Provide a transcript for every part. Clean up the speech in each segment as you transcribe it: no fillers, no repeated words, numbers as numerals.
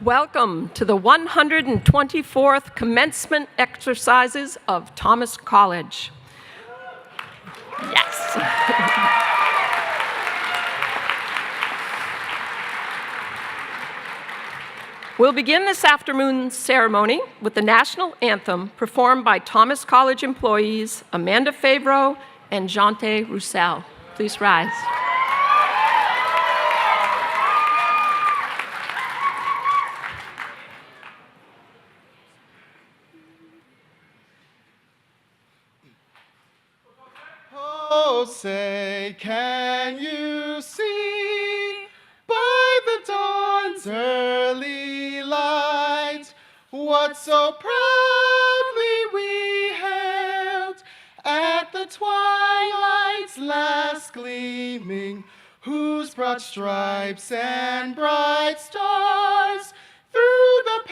Welcome to the 124th Commencement exercises of Thomas College. Yes. We'll begin this afternoon's ceremony with the National Anthem performed by Thomas College employees Amanda Favreau and Jante Roussel. Please rise. Oh, say, can you see by the dawn's early light what so proudly we hailed at the twilight's last gleaming, whose broad stripes and bright stars through the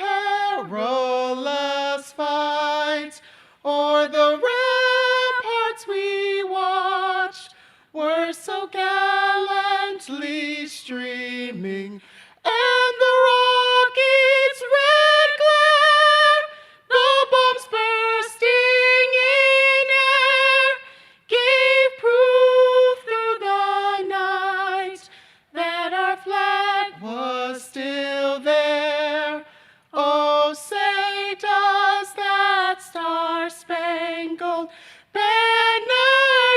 perilous fight o'er the ramparts we watched were so gallantly streaming, and the rocket's red glare, the bombs bursting in air, gave proof through the night that our flag was still there. Oh, say does that star-spangled banner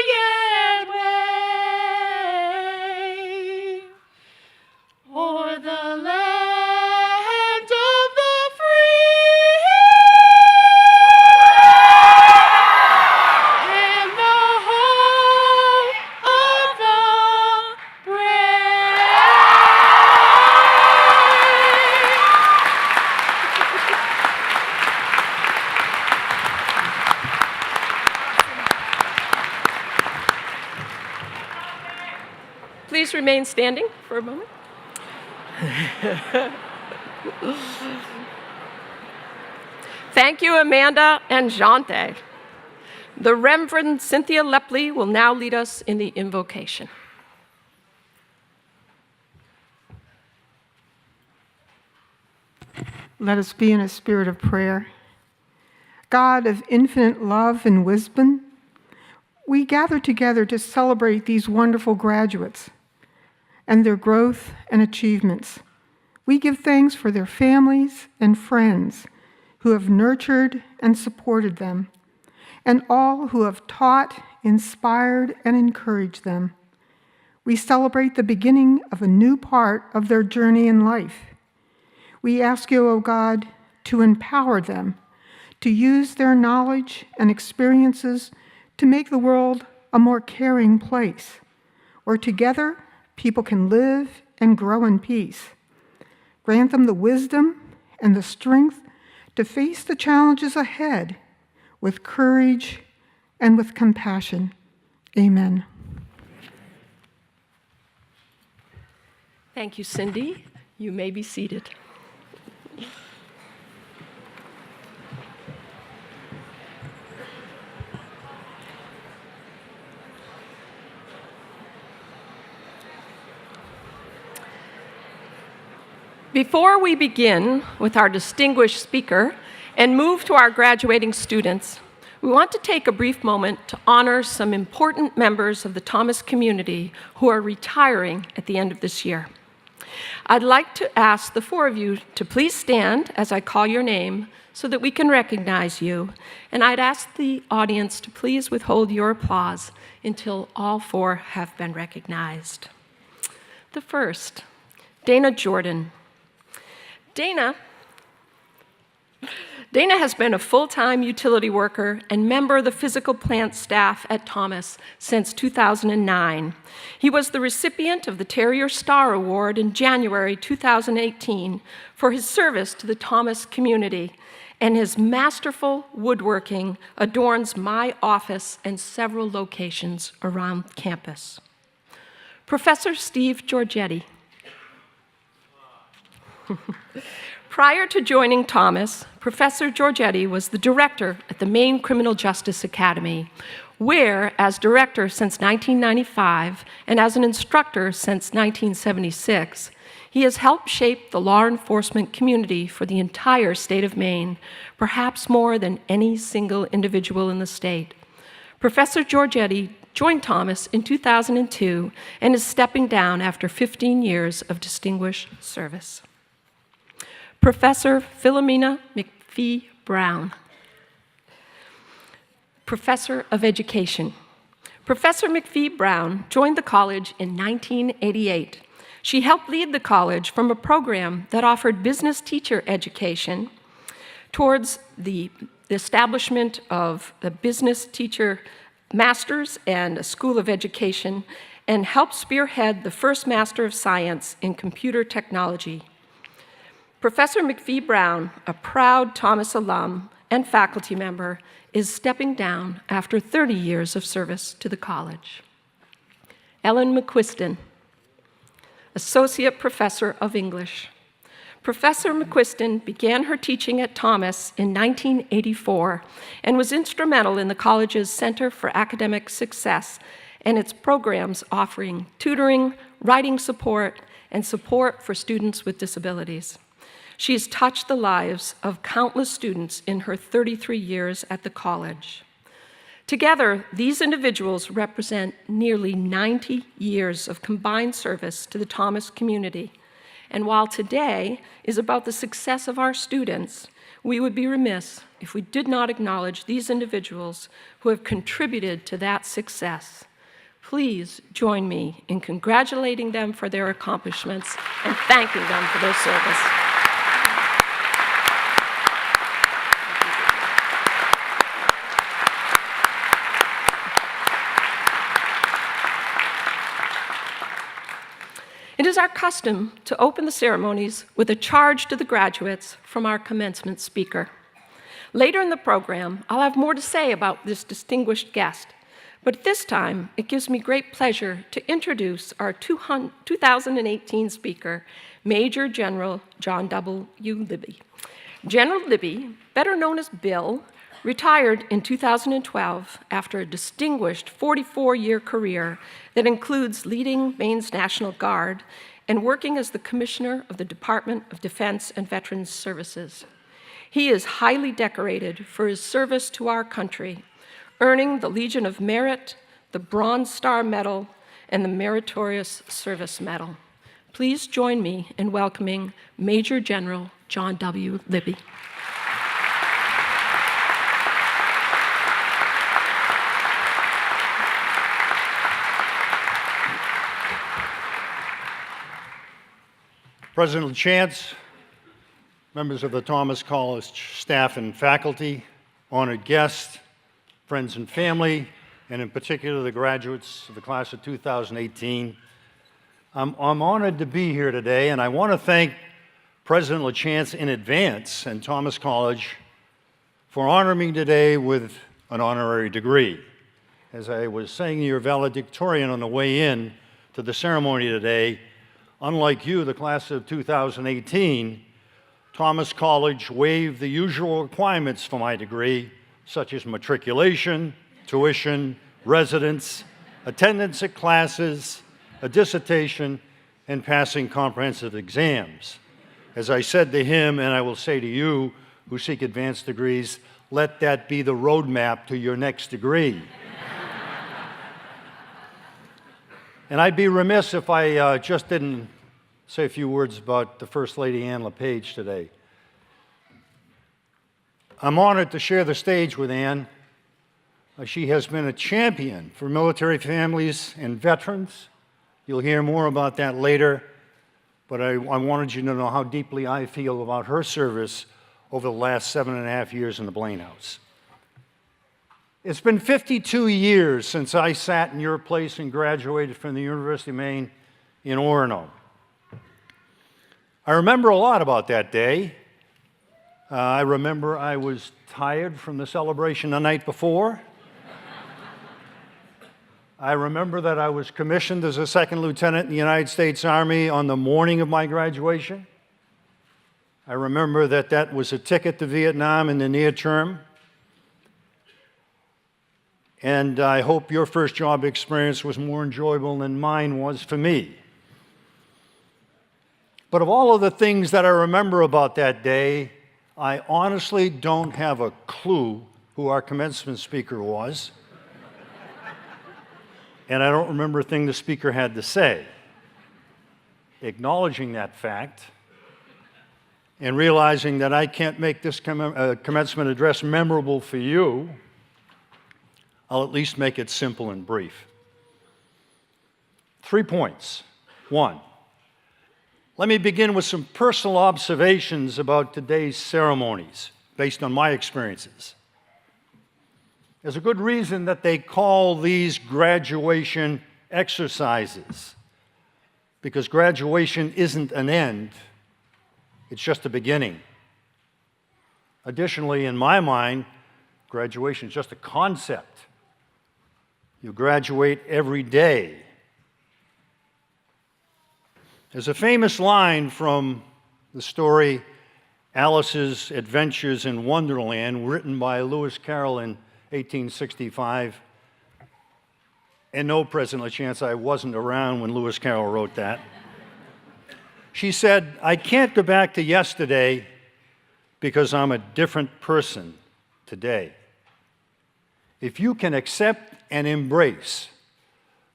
yet wave o'er the land of the free and the home of the brave? Please remain standing for a moment. Thank you, Amanda and Jante. The Reverend Cynthia Lepage will now lead us in the invocation. Let us be in a spirit of prayer. God of infinite love and wisdom, we gather together to celebrate these wonderful graduates and their growth and achievements. We give thanks for their families and friends who have nurtured and supported them, and all who have taught, inspired, and encouraged them. We celebrate the beginning of a new part of their journey in life. We ask you, O God, to empower them, to use their knowledge and experiences to make the world a more caring place, where together people can live and grow in peace. Grant them the wisdom and the strength to face the challenges ahead with courage and with compassion. Amen. Thank you, Cindy. You may be seated. Before we begin with our distinguished speaker and move to our graduating students, we want to take a brief moment to honor some important members of the Thomas community who are retiring at the end of this year. I'd like to ask the four of you to please stand as I call your name so that we can recognize you, and I'd ask the audience to please withhold your applause until all four have been recognized. The first, Dana Jordan. Dana Dana has been a full-time utility worker and member of the physical plant staff at Thomas since 2009. He was the recipient of the Terrier Star Award in January 2018 for his service to the Thomas community, and his masterful woodworking adorns my office and several locations around campus. Professor Steve Giorgetti. Prior to joining Thomas, Professor Giorgetti was the director at the Maine Criminal Justice Academy, where, as director since 1995 and as an instructor since 1976, he has helped shape the law enforcement community for the entire state of Maine, perhaps more than any single individual in the state. Professor Giorgetti joined Thomas in 2002 and is stepping down after 15 years of distinguished service. Professor Philomena Mcphee Brown, Professor of Education. Professor Mcphee Brown joined the college in 1988. She helped lead the college from a program that offered business teacher education towards the establishment of the business teacher masters and a school of education, and helped spearhead the first Master of Science in computer technology. Professor Mcphee Brown, a proud Thomas alum and faculty member, is stepping down after 30 years of service to the college. Ellen McQuiston, Associate Professor of English. Professor McQuiston began her teaching at Thomas in 1984 and was instrumental in the college's Center for Academic Success and its programs offering tutoring, writing support, and support for students with disabilities. She has touched the lives of countless students in her 33 years at the college. Together, these individuals represent nearly 90 years of combined service to the Thomas community. And while today is about the success of our students, we would be remiss if we did not acknowledge these individuals who have contributed to that success. Please join me in congratulating them for their accomplishments and thanking them for their service. It is our custom to open the ceremonies with a charge to the graduates from our commencement speaker. Later in the program, I'll have more to say about this distinguished guest, but at this time, it gives me great pleasure to introduce our 2018 speaker, Major General John W. Libby. General Libby, better known as Bill, retired in 2012 after a distinguished 44-year career that includes leading Maine's National Guard and working as the Commissioner of the Department of Defense and Veterans Services. He is highly decorated for his service to our country, earning the Legion of Merit, the Bronze Star Medal, and the Meritorious Service Medal. Please join me in welcoming Major General John W. Libby. President LaChance, members of the Thomas College staff and faculty, honored guests, friends and family, and in particular the graduates of the class of 2018. I'm honored to be here today, and I want to thank President LaChance in advance and Thomas College for honoring me today with an honorary degree. As I was saying to your valedictorian on the way in to the ceremony today, unlike you, the class of 2018, Thomas College waived the usual requirements for my degree, such as matriculation, tuition, residence, attendance at classes, a dissertation, and passing comprehensive exams. As I said to him, and I will say to you who seek advanced degrees, let that be the roadmap to your next degree. And I'd be remiss if I just didn't say a few words about the First Lady Ann Lepage today. I'm honored to share the stage with Ann. She has been a champion for military families and veterans. You'll hear more about that later, but I wanted you to know how deeply I feel about her service over the last 7.5 years in the Blaine House. It's been 52 years since I sat in your place and graduated from the University of Maine in Orono. I remember a lot about that day. I remember I was tired from the celebration the night before. I remember that I was commissioned as a second lieutenant in the United States Army on the morning of my graduation. I remember that that was a ticket to Vietnam in the near term. And I hope your first job experience was more enjoyable than mine was for me. But of all of the things that I remember about that day, I honestly don't have a clue who our commencement speaker was. And I don't remember a thing the speaker had to say. Acknowledging that fact and realizing that I can't make this commencement address memorable for you, I'll at least make it simple and brief. 3 points. 1, let me begin with some personal observations about today's ceremonies based on my experiences. There's a good reason that they call these graduation exercises, because graduation isn't an end, it's just a beginning. Additionally, in my mind, graduation is just a concept. You graduate every day. There's a famous line from the story Alice's Adventures in Wonderland, written by Lewis Carroll in 1865. And no present chance I wasn't around when Lewis Carroll wrote that. She said, "I can't go back to yesterday because I'm a different person today." If you can accept and embrace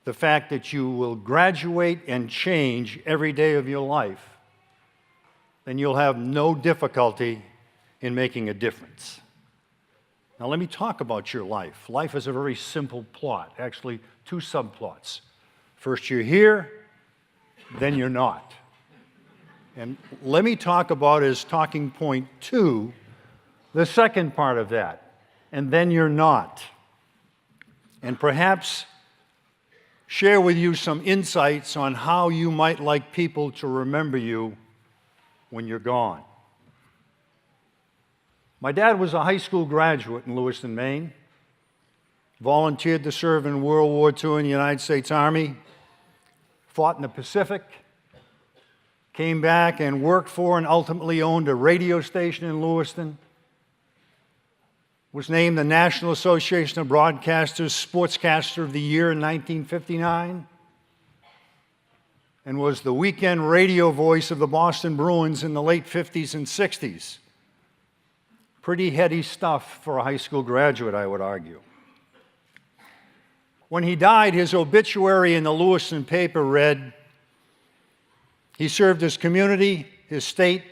the fact that you will graduate and change every day of your life, then you'll have no difficulty in making a difference. Now let me talk about your life. Life is a very simple plot, actually 2 subplots. First you're here, then you're not. And let me talk about as talking point 2, the second part of that, and then you're not. And perhaps share with you some insights on how you might like people to remember you when you're gone. My dad was a high school graduate in Lewiston, Maine, volunteered to serve in World War II in the United States Army, fought in the Pacific, came back and worked for and ultimately owned a radio station in Lewiston, was named the National Association of Broadcasters Sportscaster of the Year in 1959, and was the weekend radio voice of the Boston Bruins in the late 50s and 60s. Pretty heady stuff for a high school graduate, I would argue. When he died, his obituary in the Lewiston paper read, "He served his community, his state,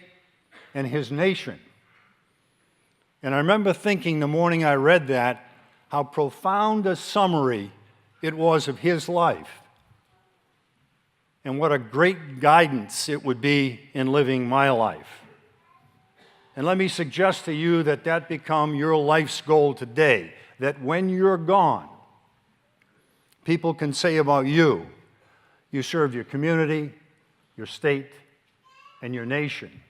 and his nation." And I remember thinking the morning I read that, how profound a summary it was of his life, and what a great guidance it would be in living my life. And let me suggest to you that that become your life's goal today, that when you're gone, people can say about you, you served your community, your state, and your nation.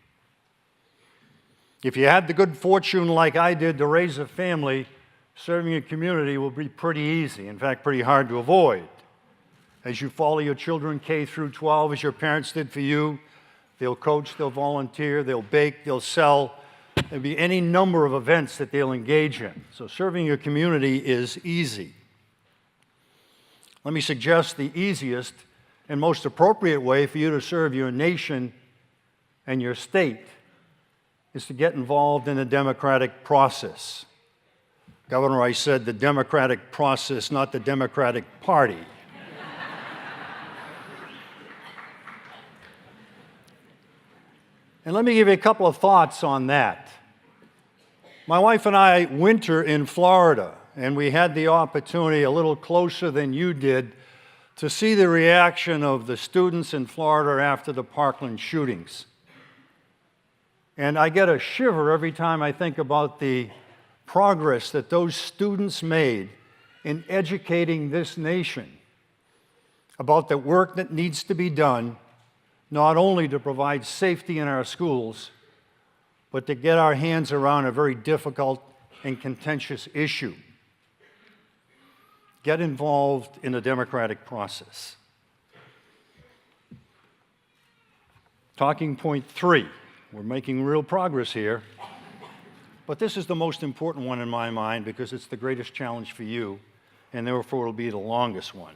If you had the good fortune like I did to raise a family, serving a community will be pretty easy, in fact, pretty hard to avoid. As you follow your children K through 12, as your parents did for you, they'll coach, they'll volunteer, they'll bake, they'll sell. There'll be any number of events that they'll engage in. So serving your community is easy. Let me suggest the easiest and most appropriate way for you to serve your nation and your state is to get involved in the democratic process. Governor Rice said the democratic process, not the Democratic Party. And let me give you a couple of thoughts on that. My wife and I winter in Florida, and we had the opportunity a little closer than you did to see the reaction of the students in Florida after the Parkland shootings. And I get a shiver every time I think about the progress that those students made in educating this nation about the work that needs to be done, not only to provide safety in our schools, but to get our hands around a very difficult and contentious issue. Get involved in the democratic process. Talking point 3. We're making real progress here, but this is the most important one in my mind because it's the greatest challenge for you, and therefore it'll be the longest one.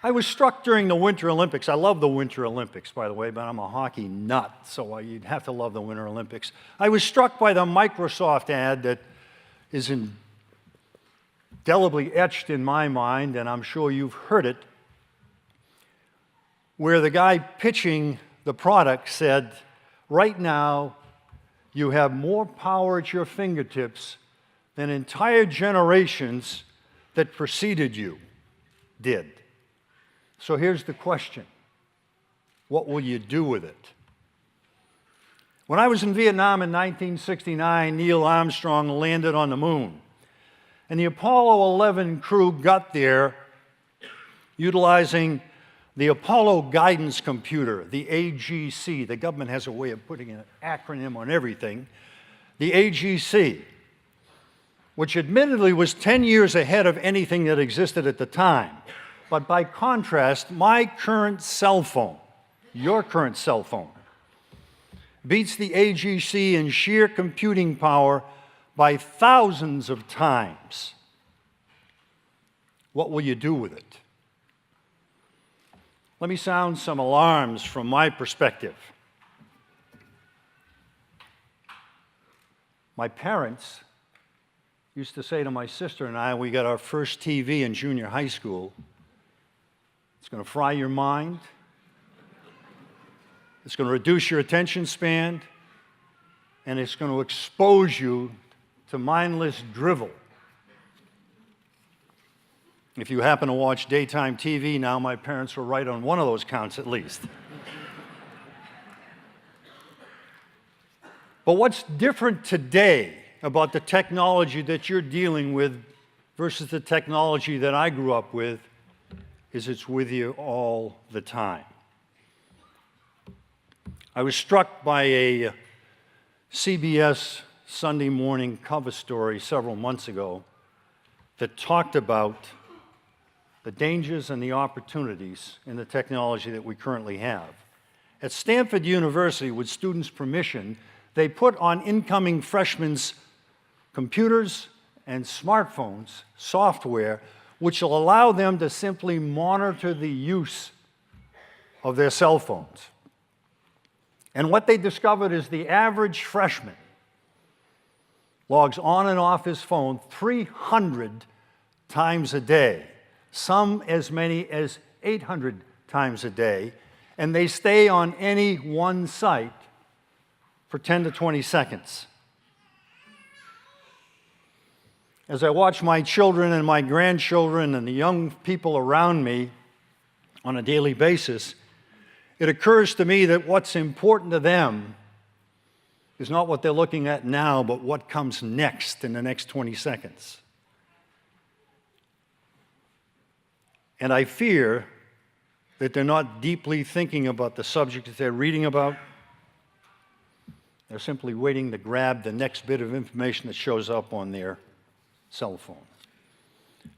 I was struck during the Winter Olympics. I love the Winter Olympics, by the way, but I'm a hockey nut, so you'd have to love the Winter Olympics. I was struck by the Microsoft ad that is indelibly etched in my mind, and I'm sure you've heard it, where the guy pitching the product said, "Right now, you have more power at your fingertips than entire generations that preceded you did." So here's the question. What will you do with it? When I was in Vietnam in 1969, Neil Armstrong landed on the moon. And the Apollo 11 crew got there utilizing the Apollo Guidance Computer, the AGC. The government has a way of putting an acronym on everything. The AGC, which admittedly was 10 years ahead of anything that existed at the time. But by contrast, my current cell phone, your current cell phone, beats the AGC in sheer computing power by thousands of times. What will you do with it? Let me sound some alarms from my perspective. My parents used to say to my sister and I, we got our first TV in junior high school, "It's going to fry your mind. It's going to reduce your attention span, and it's going to expose you to mindless drivel." If you happen to watch daytime TV now, my parents were right on one of those counts at least. But what's different today about the technology that you're dealing with versus the technology that I grew up with is it's with you all the time. I was struck by a CBS Sunday morning cover story several months ago that talked about the dangers and the opportunities in the technology that we currently have. At Stanford University, with students' permission, they put on incoming freshmen's computers and smartphones software which will allow them to simply monitor the use of their cell phones. And what they discovered is the average freshman logs on and off his phone 300 times a day, some as many as 800 times a day, and they stay on any one site for 10 to 20 seconds. As I watch my children and my grandchildren and the young people around me on a daily basis, it occurs to me that what's important to them is not what they're looking at now, but what comes next in the next 20 seconds. And I fear that they're not deeply thinking about the subject that they're reading about. They're simply waiting to grab the next bit of information that shows up on their cell phone.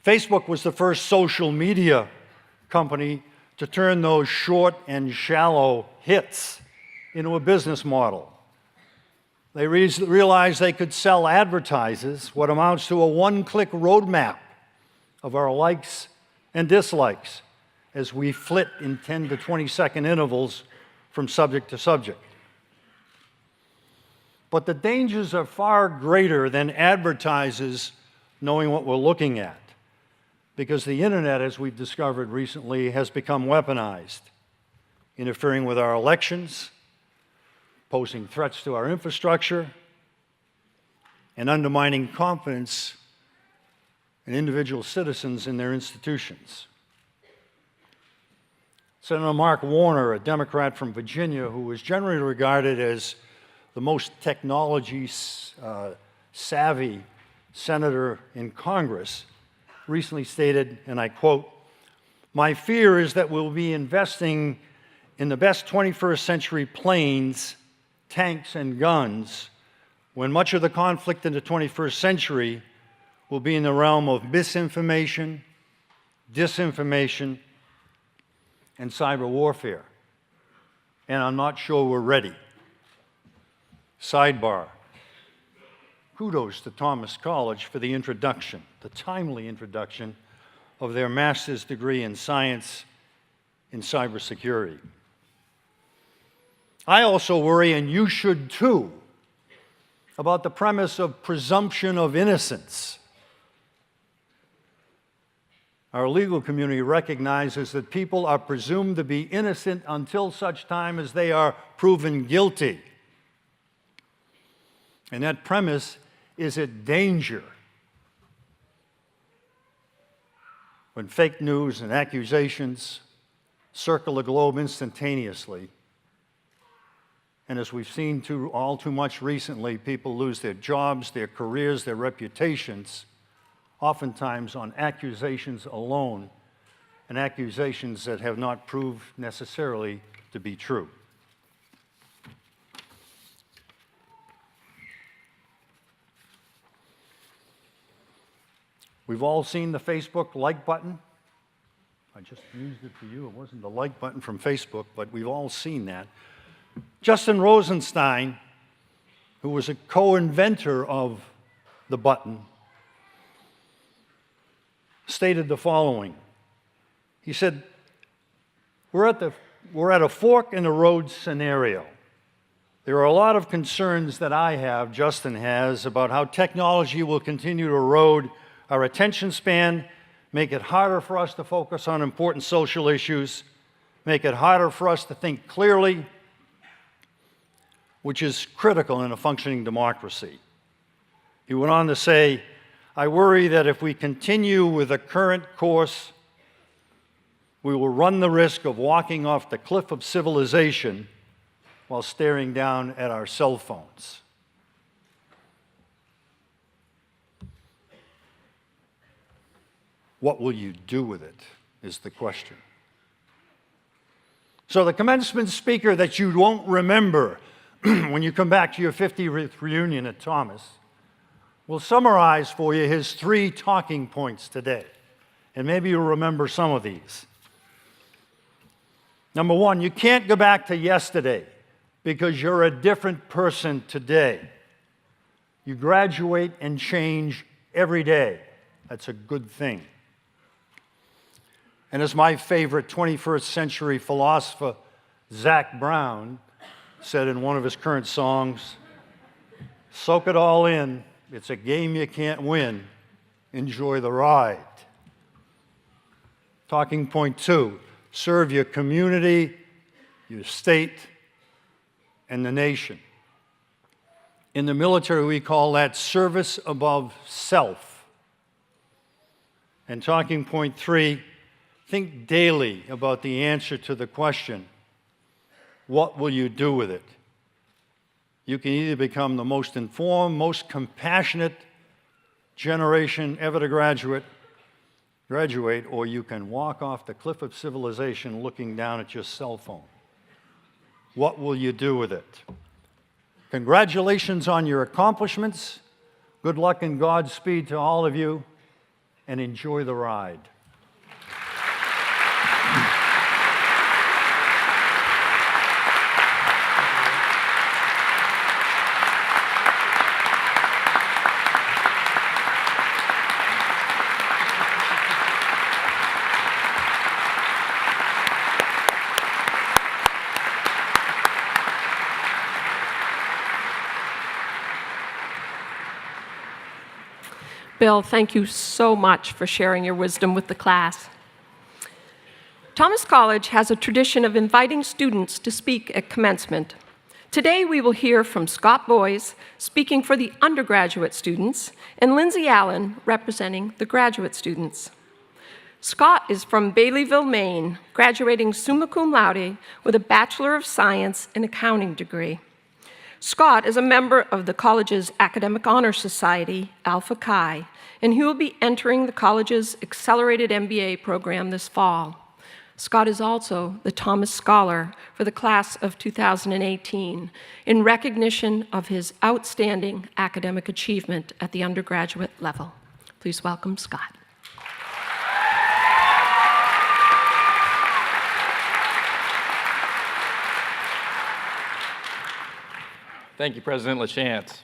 Facebook was the first social media company to turn those short and shallow hits into a business model. They realized they could sell advertisers what amounts to a one-click roadmap of our likes and dislikes as we flit in 10 to 20-second intervals from subject to subject. But the dangers are far greater than advertisers knowing what we're looking at, because the internet, as we've discovered recently, has become weaponized, interfering with our elections, posing threats to our infrastructure, and undermining confidence in individual citizens in their institutions. Senator Mark Warner, a Democrat from Virginia, who was generally regarded as the most technology savvy senator in Congress, recently stated, and I quote, "My fear is that we'll be investing in the best 21st century planes, tanks, and guns when much of the conflict in the 21st century will be in the realm of misinformation, disinformation, and cyber warfare. And I'm not sure we're ready." Sidebar. Kudos to Thomas College for the introduction, the timely introduction of their master's degree in science in cybersecurity. I also worry, and you should too, about the premise of presumption of innocence. Our legal community recognizes that people are presumed to be innocent until such time as they are proven guilty. And that premise is at danger when fake news and accusations circle the globe instantaneously. And as we've seen all too much recently, people lose their jobs, their careers, their reputations, oftentimes on accusations alone, and accusations that have not proved necessarily to be true. We've all seen the Facebook like button. I just used it for you. It wasn't the like button from Facebook, but we've all seen that. Justin Rosenstein, who was a co-inventor of the button, stated the following. He said, we're at a fork in the road scenario. There are a lot of concerns that I have, Justin has, about how technology will continue to erode our attention span, make it harder for us to focus on important social issues, make it harder for us to think clearly, which is critical in a functioning democracy. He went on to say, I worry that if we continue with the current course, we will run the risk of walking off the cliff of civilization while staring down at our cell phones. What will you do with it, is the question. So the commencement speaker that you won't remember when you come back to your 50th reunion at Thomas will summarize for you his 3 talking points today. And maybe you'll remember some of these. Number 1, you can't go back to yesterday because you're a different person today. You graduate and change every day. That's a good thing. And as my favorite 21st century philosopher, Zach Brown, said in one of his current songs, soak it all in. It's a game you can't win. Enjoy the ride. Talking point 2, serve your community, your state, and the nation. In the military, we call that service above self. And talking point 3, think daily about the answer to the question, what will you do with it? You can either become the most informed, most compassionate generation ever to graduate, or you can walk off the cliff of civilization looking down at your cell phone. What will you do with it? Congratulations on your accomplishments. Good luck and Godspeed to all of you, and enjoy the ride. Bill, thank you so much for sharing your wisdom with the class. Thomas College has a tradition of inviting students to speak at commencement. Today we will hear from Scott Boyes, speaking for the undergraduate students, and Lindsay Allen, representing the graduate students. Scott is from Baileyville, Maine, graduating summa cum laude with a Bachelor of Science in Accounting degree. Scott is a member of the college's Academic Honor Society, Alpha Chi, and he will be entering the college's Accelerated MBA program this fall. Scott is also the Thomas Scholar for the class of 2018 in recognition of his outstanding academic achievement at the undergraduate level. Please welcome Scott. Thank you, President LaChance.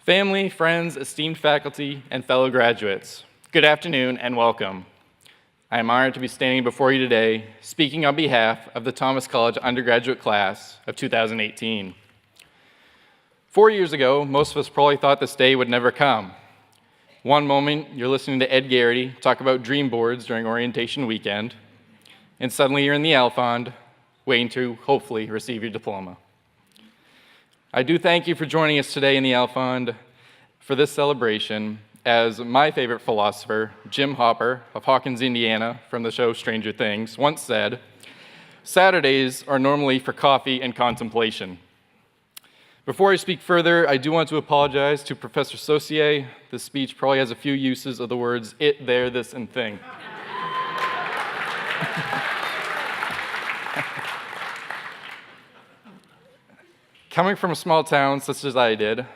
Family, friends, esteemed faculty, and fellow graduates, good afternoon and welcome. I am honored to be standing before you today, speaking on behalf of the Thomas College undergraduate class of 2018. 4 years ago, most of us probably thought this day would never come. One moment, you're listening to Ed Garrity talk about dream boards during orientation weekend, and suddenly you're in the Alphond, waiting to hopefully receive your diploma. I do thank you for joining us today in the Alphond for this celebration. As my favorite philosopher, Jim Hopper of Hawkins, Indiana, from the show Stranger Things, once said, Saturdays are normally for coffee and contemplation. Before I speak further, I do want to apologize to Professor Saucier. This speech probably has a few uses of the words it, there, this, and thing. Coming from a small town such as I did,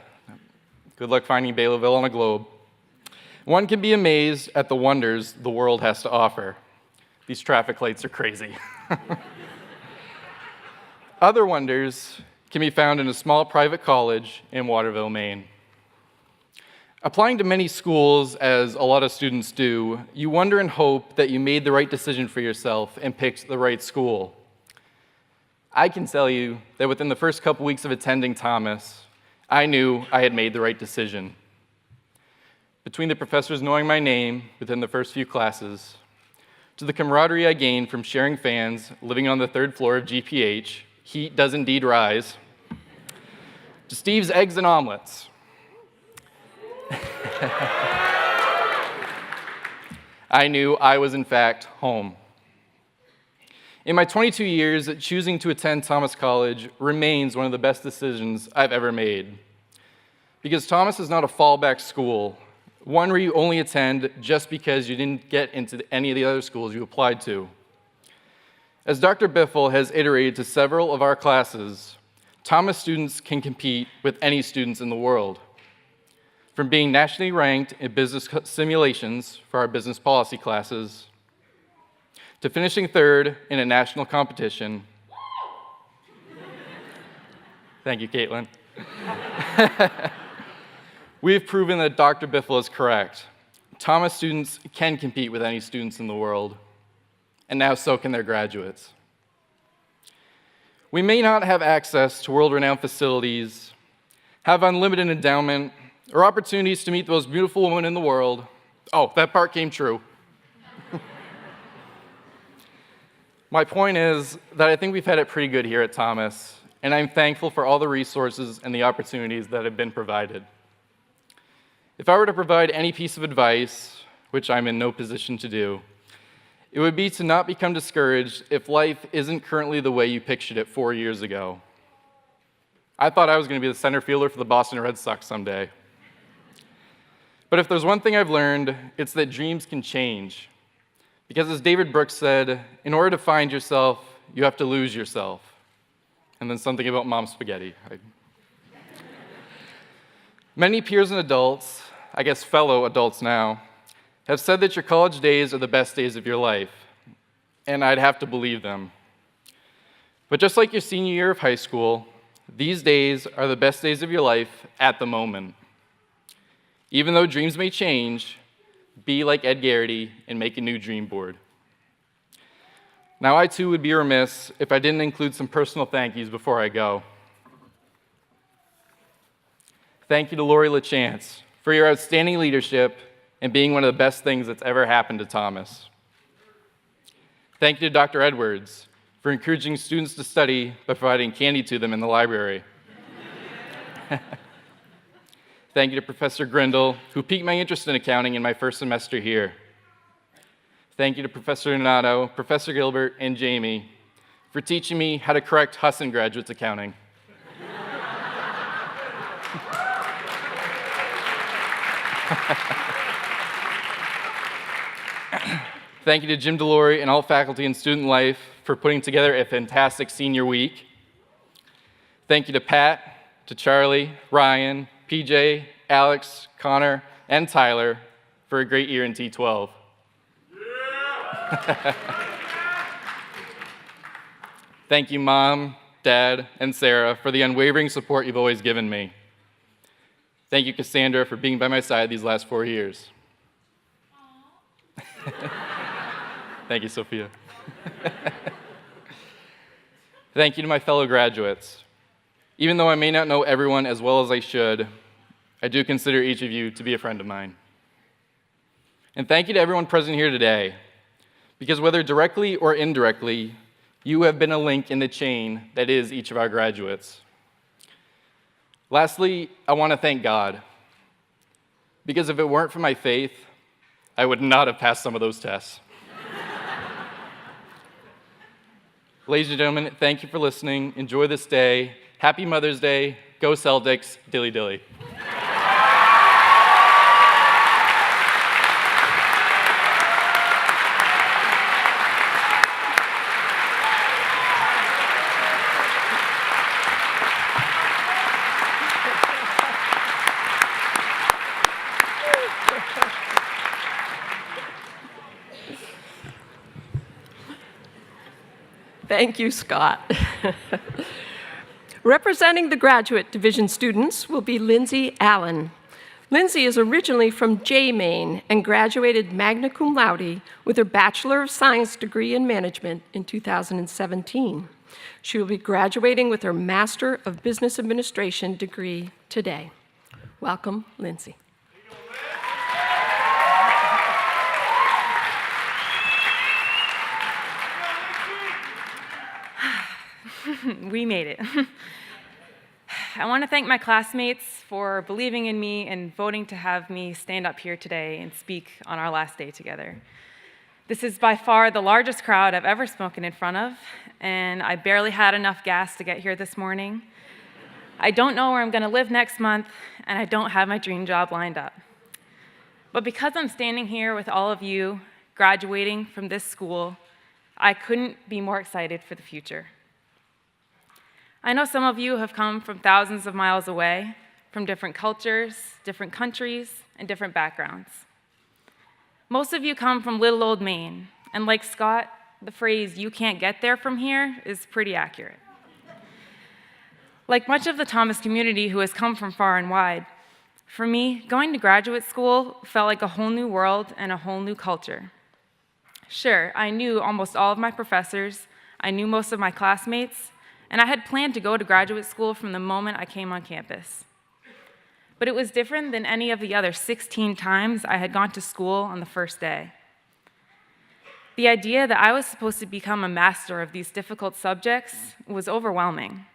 good luck finding Baylorville on a globe, one can be amazed at the wonders the world has to offer. These traffic lights are crazy. Other wonders can be found in a small private college in Waterville, Maine. Applying to many schools, as a lot of students do, you wonder and hope that you made the right decision for yourself and picked the right school. I can tell you that within the first couple weeks of attending Thomas, I knew I had made the right decision. Between the professors knowing my name within the first few classes, to the camaraderie I gained from sharing fans living on the 3rd floor of GPH, heat does indeed rise, to Steve's Eggs and Omelets, I knew I was in fact home. In my 22 years, choosing to attend Thomas College remains one of the best decisions I've ever made. Because Thomas is not a fallback school, one where you only attend just because you didn't get into any of the other schools you applied to. As Dr. Biffle has iterated to several of our classes, Thomas students can compete with any students in the world. From being nationally ranked in business simulations for our business policy classes, to finishing 3rd in a national competition. Thank you, Caitlin. We have proven that Dr. Biffle is correct. Thomas students can compete with any students in the world, and now so can their graduates. We may not have access to world-renowned facilities, have unlimited endowment, or opportunities to meet the most beautiful woman in the world. Oh, that part came true. My point is that I think we've had it pretty good here at Thomas, and I'm thankful for all the resources and the opportunities that have been provided. If I were to provide any piece of advice, which I'm in no position to do, it would be to not become discouraged if life isn't currently the way you pictured it 4 years ago. I thought I was going to be the center fielder for the Boston Red Sox someday. But if there's one thing I've learned, it's that dreams can change. Because as David Brooks said, in order to find yourself, you have to lose yourself. And then something about mom spaghetti. Many peers and adults, I guess fellow adults now, have said that your college days are the best days of your life. And I'd have to believe them. But just like your senior year of high school, these days are the best days of your life at the moment. Even though dreams may change, be like Ed Garrity and make a new dream board. Now, I too would be remiss if I didn't include some personal thank yous before I go. Thank you to Lori LaChance for your outstanding leadership and being one of the best things that's ever happened to Thomas. Thank you to Dr. Edwards for encouraging students to study by providing candy to them in the library. Thank you to Professor Grindle, who piqued my interest in accounting in my first semester here. Thank you to Professor Donato, Professor Gilbert, and Jamie for for teaching me how to correct Husson graduates accounting. Thank you to Jim Delory and all faculty and student life for putting together a fantastic senior week. Thank you to Pat, to Charlie, Ryan, PJ, Alex, Connor, and Tyler for a great year in T12. Yeah! Thank you, Mom, Dad, and Sarah for the unwavering support you've always given me. Thank you, Cassandra, for being by my side these last 4 years. Thank you, Sophia. Thank you to my fellow graduates. Even though I may not know everyone as well as I should, I do consider each of you to be a friend of mine. And thank you to everyone present here today, because whether directly or indirectly, you have been a link in the chain that is each of our graduates. Lastly, I want to thank God, because if it weren't for my faith, I would not have passed some of those tests. Ladies and gentlemen, thank you for listening. Enjoy this day. Happy Mother's Day. Go Celtics. Dilly dilly. Thank you, Scott. Representing the graduate division students will be Lindsay Allen. Lindsay is originally from Jay, Maine, and graduated magna cum laude with her Bachelor of Science degree in Management in 2017. She will be graduating with her Master of Business Administration degree today. Welcome, Lindsay. We made it. I want to thank my classmates for believing in me and voting to have me stand up here today and speak on our last day together. This is by far the largest crowd I've ever spoken in front of, and I barely had enough gas to get here this morning. I don't know where I'm going to live next month, and I don't have my dream job lined up. But because I'm standing here with all of you graduating from this school, I couldn't be more excited for the future. I know some of you have come from thousands of miles away, from different cultures, different countries, and different backgrounds. Most of you come from little old Maine, and like Scott, the phrase, "you can't get there from here," is pretty accurate. Like much of the Thomas community who has come from far and wide, for me, going to graduate school felt like a whole new world and a whole new culture. Sure, I knew almost all of my professors, I knew most of my classmates, and I had planned to go to graduate school from the moment I came on campus. But it was different than any of the other 16 times I had gone to school on the first day. The idea that I was supposed to become a master of these difficult subjects was overwhelming.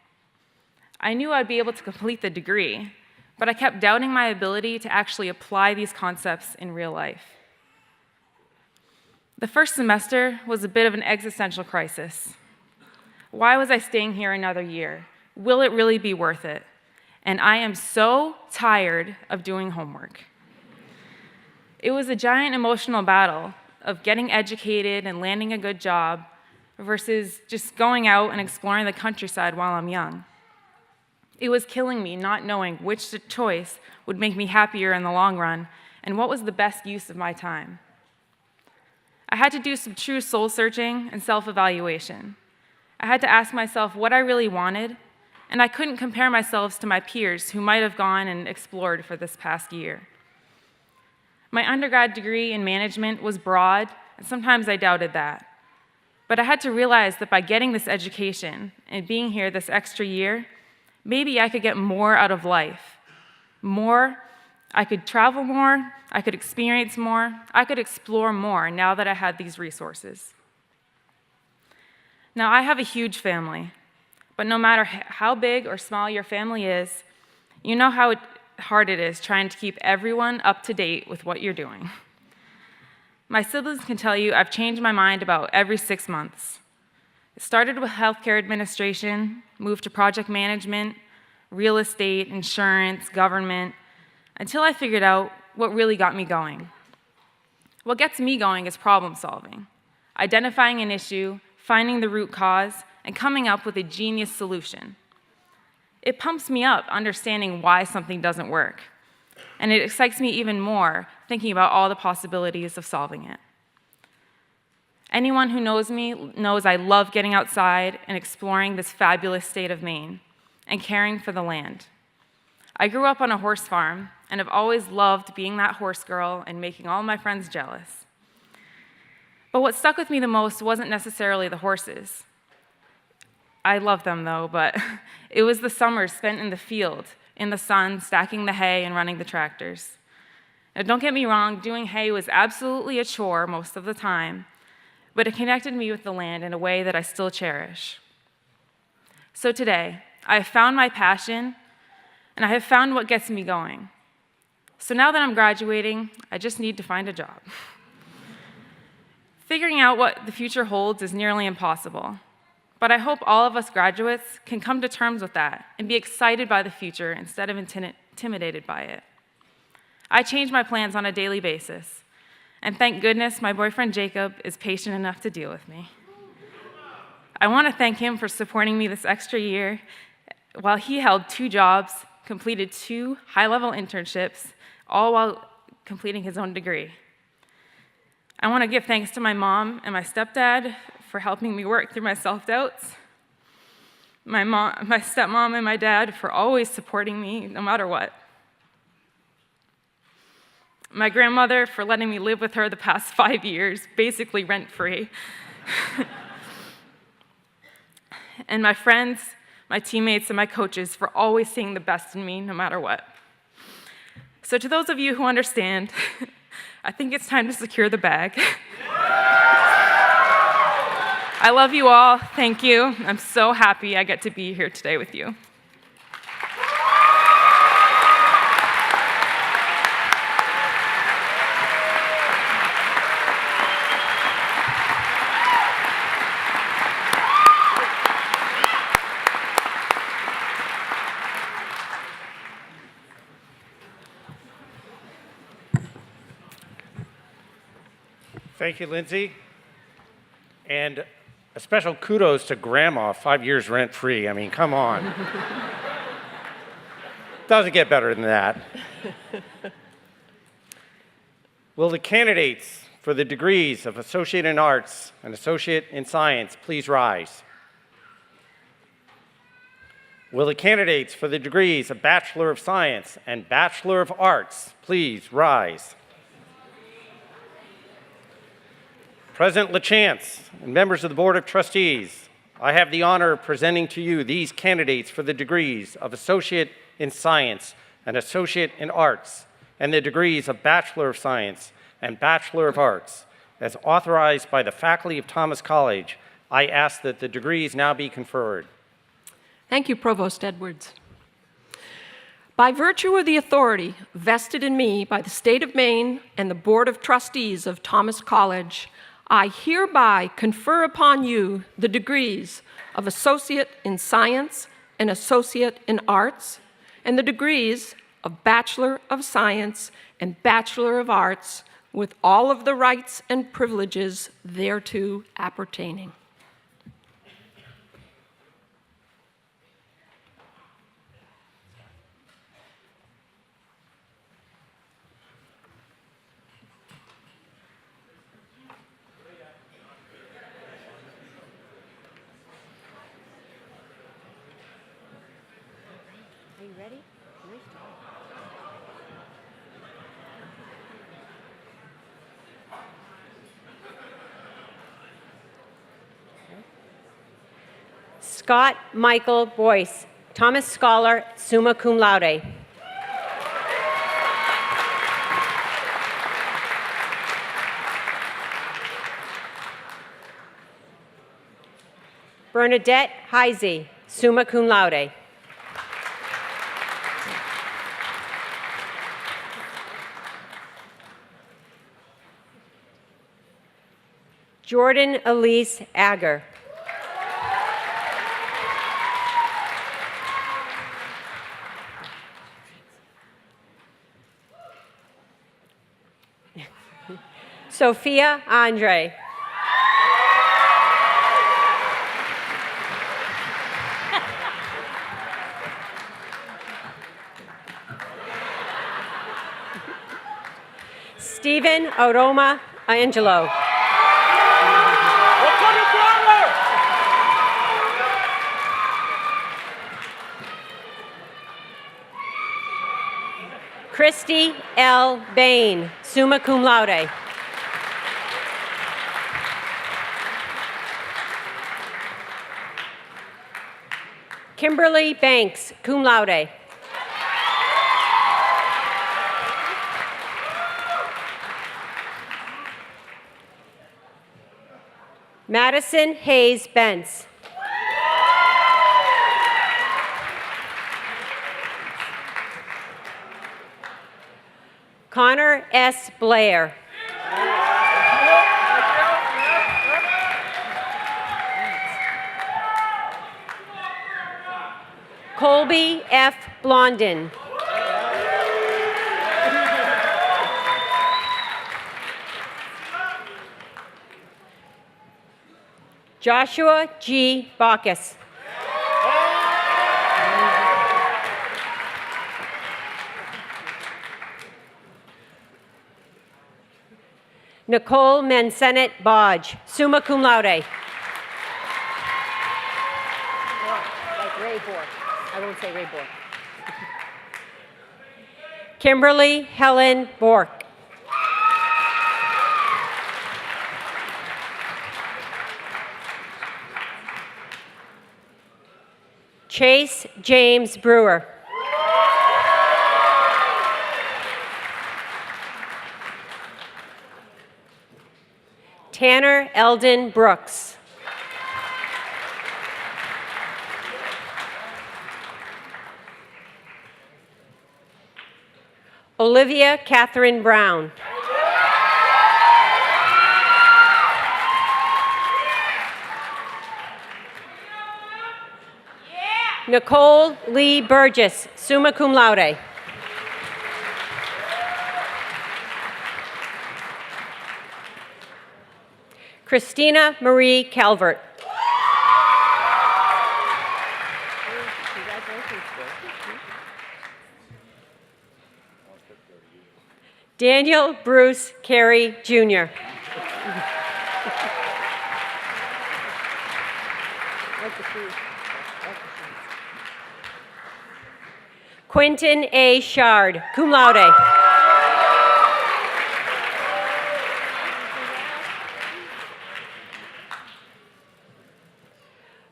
I knew I'd be able to complete the degree, but I kept doubting my ability to actually apply these concepts in real life. The first semester was a bit of an existential crisis. Why was I staying here another year? Will it really be worth it? And I am so tired of doing homework. It was a giant emotional battle of getting educated and landing a good job versus just going out and exploring the countryside while I'm young. It was killing me not knowing which choice would make me happier in the long run and what was the best use of my time. I had to do some true soul searching and self-evaluation. I had to ask myself what I really wanted, and I couldn't compare myself to my peers who might have gone and explored for this past year. My undergrad degree in management was broad, and sometimes I doubted that. But I had to realize that by getting this education and being here this extra year, maybe I could get more out of life. More, I could travel more, I could experience more, I could explore more now that I had these resources. Now, I have a huge family, but no matter how big or small your family is, you know how hard it is trying to keep everyone up to date with what you're doing. My siblings can tell you I've changed my mind about every 6 months. It started with healthcare administration, moved to project management, real estate, insurance, government, until I figured out what really got me going. What gets me going is problem solving, identifying an issue, finding the root cause, and coming up with a genius solution. It pumps me up understanding why something doesn't work, and it excites me even more thinking about all the possibilities of solving it. Anyone who knows me knows I love getting outside and exploring this fabulous state of Maine and caring for the land. I grew up on a horse farm and have always loved being that horse girl and making all my friends jealous. But what stuck with me the most wasn't necessarily the horses. I love them though, but it was the summers spent in the field, in the sun, stacking the hay and running the tractors. Now, don't get me wrong, doing hay was absolutely a chore most of the time, but it connected me with the land in a way that I still cherish. So today, I have found my passion, and I have found what gets me going. So now that I'm graduating, I just need to find a job. Figuring out what the future holds is nearly impossible, but I hope all of us graduates can come to terms with that and be excited by the future instead of intimidated by it. I change my plans on a daily basis, and thank goodness my boyfriend Jacob is patient enough to deal with me. I want to thank him for supporting me this extra year while he held 2 jobs, completed 2 high-level internships, all while completing his own degree. I want to give thanks to my mom and my stepdad for helping me work through my self-doubts, my stepmom and my dad for always supporting me no matter what, my grandmother for letting me live with her the past 5 years, basically rent-free, and my friends, my teammates, and my coaches for always seeing the best in me no matter what. So to those of you who understand, I think it's time to secure the bag. I love you all. Thank you. I'm so happy I get to be here today with you. Thank you, Lindsay. And a special kudos to Grandma, 5 years rent-free. I mean, come on. Doesn't get better than that. Will the candidates for the degrees of Associate in Arts and Associate in Science please rise? Will the candidates for the degrees of Bachelor of Science and Bachelor of Arts please rise? President LaChance and members of the Board of Trustees, I have the honor of presenting to you these candidates for the degrees of Associate in Science and Associate in Arts and the degrees of Bachelor of Science and Bachelor of Arts. As authorized by the faculty of Thomas College, I ask that the degrees now be conferred. Thank you, Provost Edwards. By virtue of the authority vested in me by the State of Maine and the Board of Trustees of Thomas College, I hereby confer upon you the degrees of Associate in Science and Associate in Arts, and the degrees of Bachelor of Science and Bachelor of Arts, with all of the rights and privileges thereto appertaining. Are you ready? Nice job. Scott Michael Boyce, Thomas Scholar, summa cum laude. Bernadette Heisey, summa cum laude. Jordan Elise Agger. Sophia Andre. Stephen Oroma Angelo. Christy L. Bain, summa cum laude. Kimberly Banks, cum laude. Madison Hayes Bentz. Connor S. Blair. Colby F. Blondin. Joshua G. Bacchus. Nicole Mansenet Bodge, summa cum laude. Like Ray Bork. I won't say Ray Bork. Kimberly Helen Bork. Chase James Brewer. Tanner Eldon Brooks. Olivia Catherine Brown. Nicole Lee Burgess, summa cum laude. Christina Marie Calvert. Daniel Bruce Carey, Jr. Quentin A. Shard, cum laude.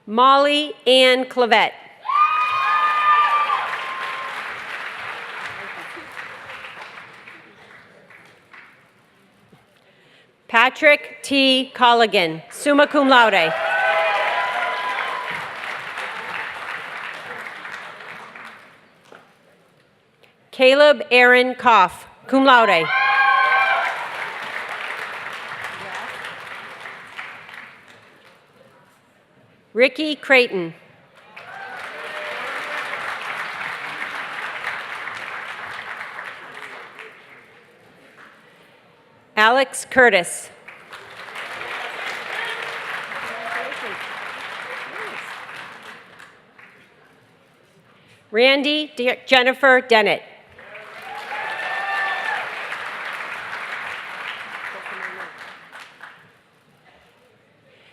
Molly Ann Clavette. Patrick T. Colligan, summa cum laude. Caleb Aaron Koff, cum laude. Ricky Creighton. Alex Curtis. Randy Jennifer Dennett.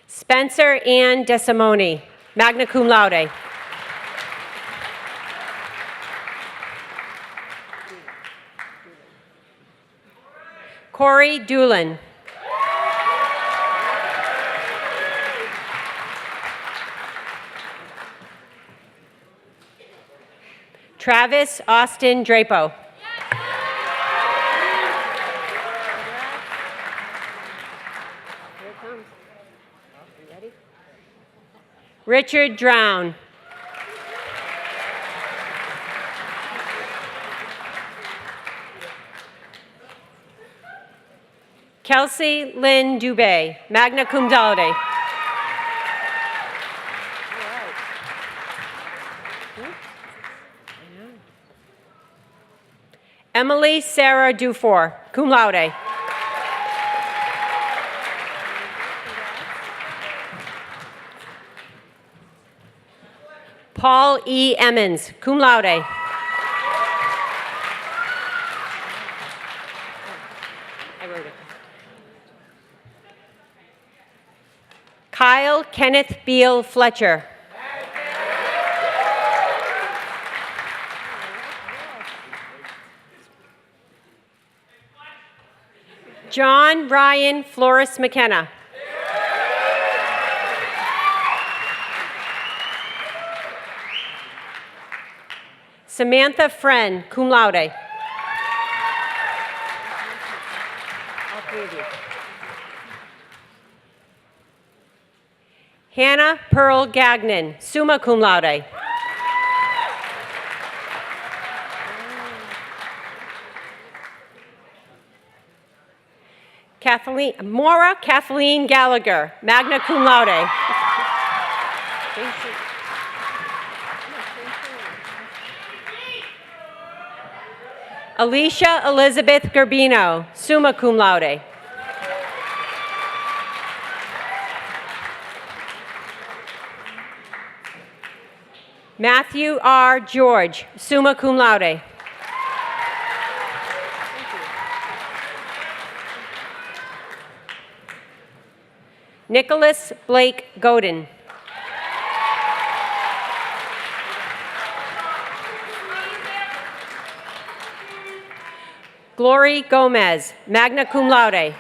Spencer Ann Desimone, magna cum laude. Corey Doolin. Travis Austin Drapo. Richard Drown. Kelsey Lynn Dubé, magna cum laude. Emily Sarah Dufour, cum laude. Paul E. Emmons, cum laude. Kyle Kenneth Beal Fletcher. John Ryan Flores McKenna. Samantha Friend, cum laude. Hannah Pearl Gagnon, summa cum laude. Maura Kathleen Gallagher, magna cum laude. Alicia Elizabeth Gerbino, summa cum laude. Matthew R. George, summa cum laude. Nicholas Blake Godin. Glory Gomez, magna cum laude.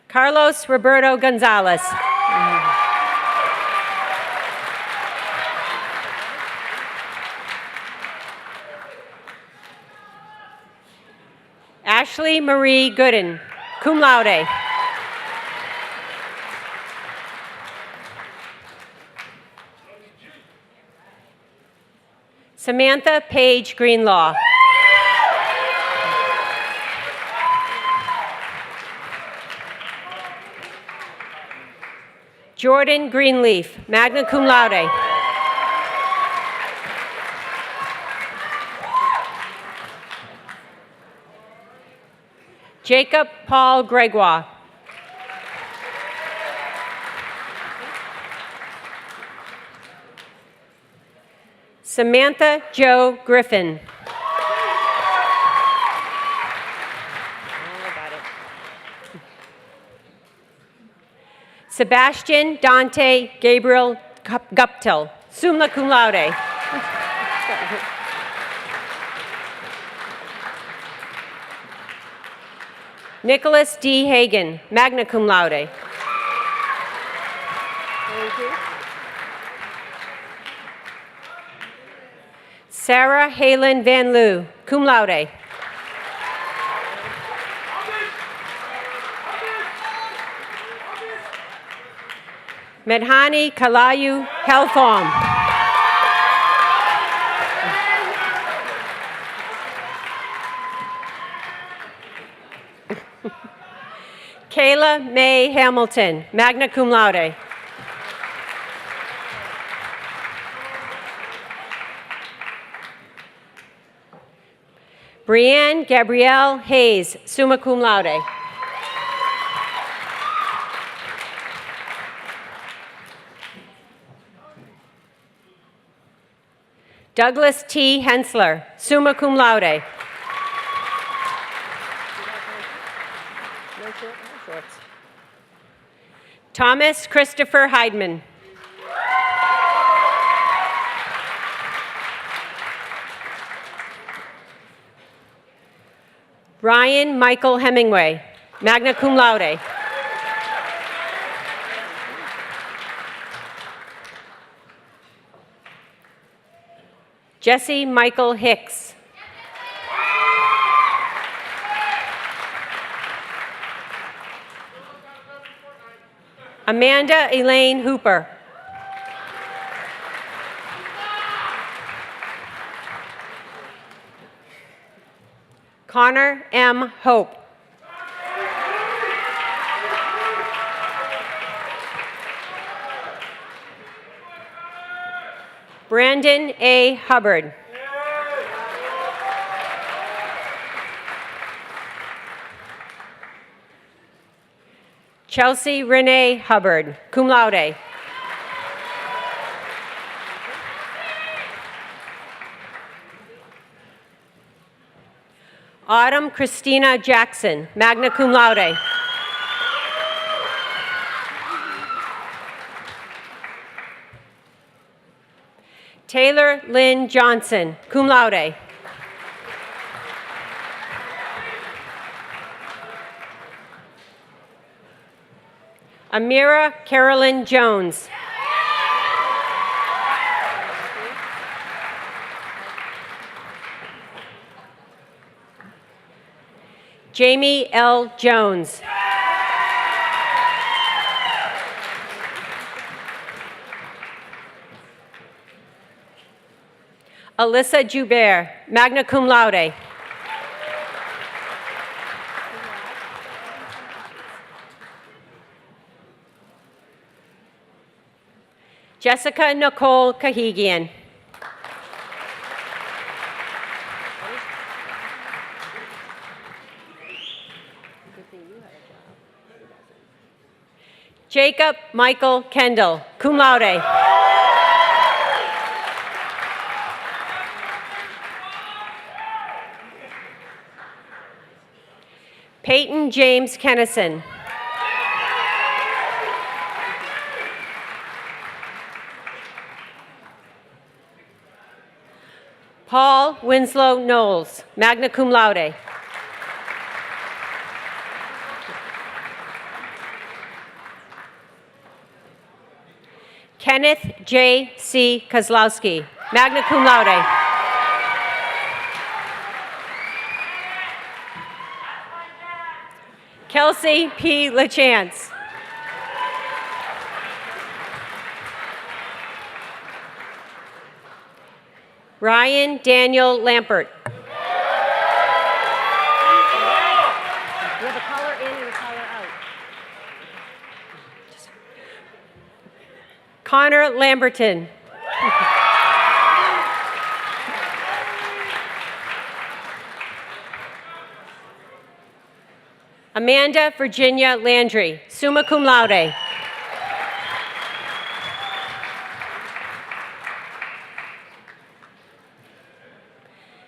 Carlos Roberto Gonzalez. Ashley Marie Gooden, cum laude. Samantha Page Greenlaw. Jordan Greenleaf, magna cum laude. Jacob Paul Gregoire. Samantha Jo Griffin. Sebastian Dante Gabriel Guptill, summa cum laude. Nicholas D. Hagan, magna cum laude. Sarah Halen Van Loo, cum laude. Medhani Kalayu Helthom. Kayla May Hamilton, magna cum laude. Brianne Gabrielle Hayes, summa cum laude. Douglas T. Hensler, summa cum laude. Thomas Christopher Heidman. Ryan Michael Hemingway, magna cum laude. Jesse Michael Hicks. Amanda Elaine Hooper. Connor M. Hope. Brandon A. Hubbard. Chelsea Renee Hubbard, cum laude. Autumn Christina Jackson, magna cum laude. Taylor Lynn Johnson, cum laude. Amira Carolyn Jones. Jamie L. Jones. Alyssa Joubert, magna cum laude. Jessica Nicole Cahigian. Jacob Michael Kendall, cum laude. Peyton James Kennison. Paul Winslow Knowles, magna cum laude. Kenneth J. C. Kozlowski, magna cum laude. Kelsey P. LaChance. Ryan Daniel Lampert. You have a color in and a color out. Connor Lamberton. Amanda Virginia Landry, summa cum laude.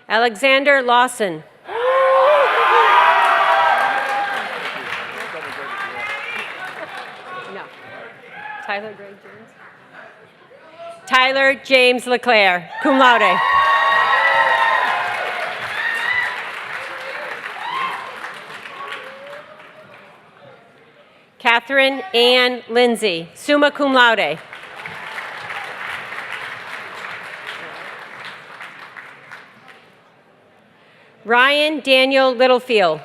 Alexander Lawson. No. Tyler Greg James. Tyler James LeClaire, cum laude. Catherine Ann Lindsay, summa cum laude. Ryan Daniel Littlefield.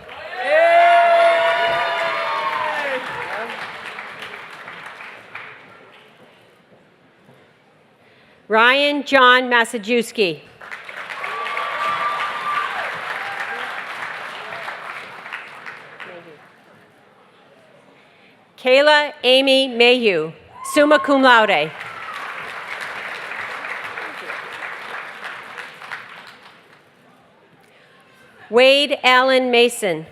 Ryan John Masajewski. Kayla Amy Mayhew, summa cum laude. Wade Allen Mason.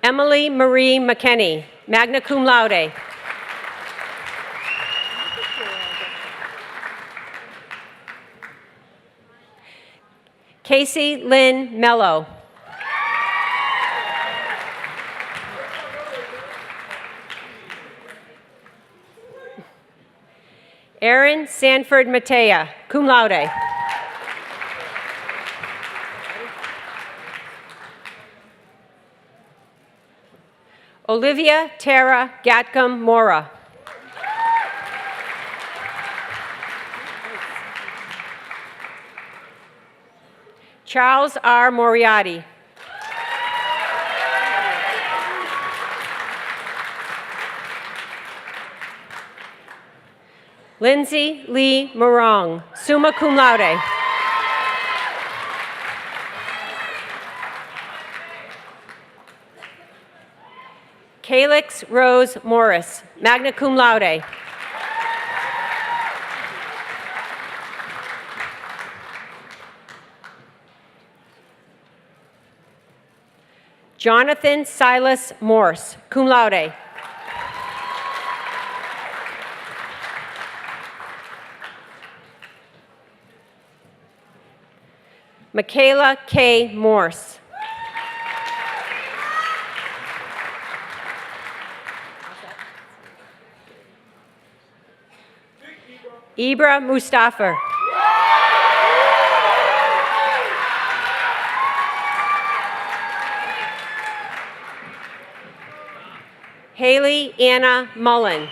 Emily Marie McKenney, magna cum laude. Casey Lynn Mello. Aaron Sanford Matea, cum laude. Olivia Tara Gatcom Mora. Charles R. Moriarty. Lindsay Lee Morong, summa cum laude. Calix Rose Morris, magna cum laude. Jonathan Silas Morse, cum laude. Michaela K. Morse. Ibra Mustafa. Haley Anna Mullen.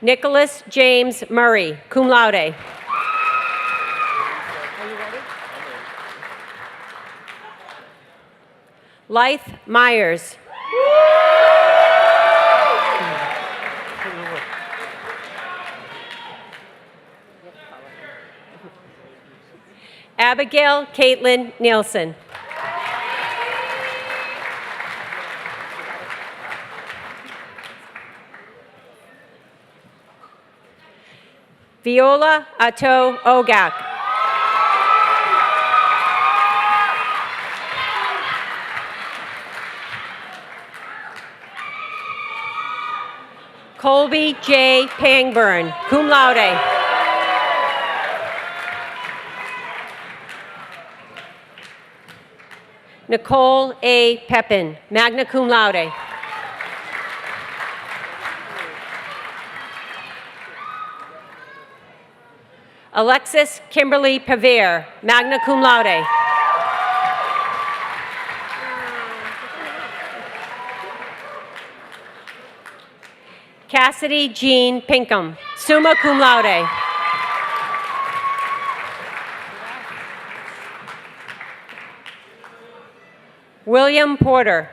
Nicholas James Murray, cum laude. Lythe Myers. Abigail Caitlin Nielsen. Viola Atto Ogak. Colby J. Pangburn, cum laude. Nicole A. Pepin, magna cum laude. Alexis Kimberly Pavere, magna cum laude. Cassidy Jean Pinkham, summa cum laude. William Porter.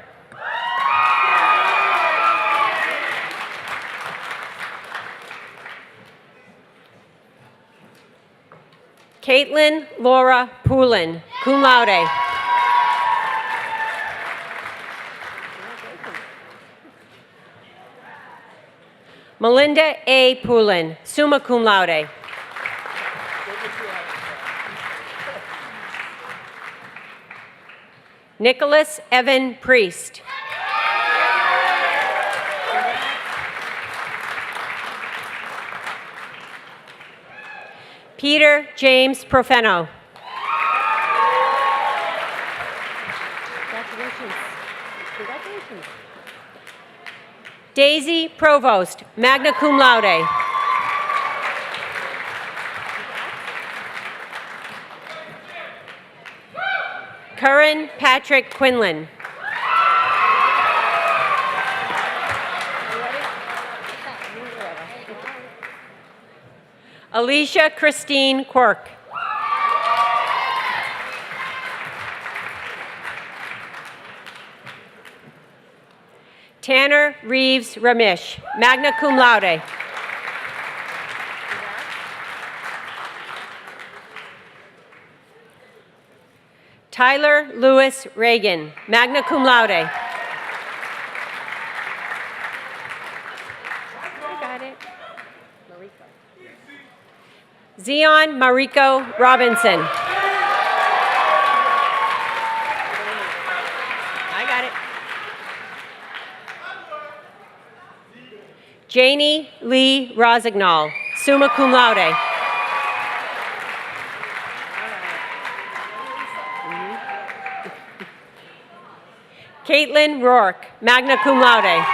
Caitlin Laura Poulin, cum laude. Melinda A. Poulin, summa cum laude. Nicholas Evan Priest. Peter James Profeno. Congratulations. Congratulations. Daisy Provost, magna cum laude. Curran Patrick Quinlan. Alicia Christine Quirk. Tanner Reeves Ramish, magna cum laude. Tyler Lewis Reagan, magna cum laude. Zion Mariko Robinson. I got it. Janie Lee Rosignol, summa cum laude. Caitlin Rourke, magna cum laude.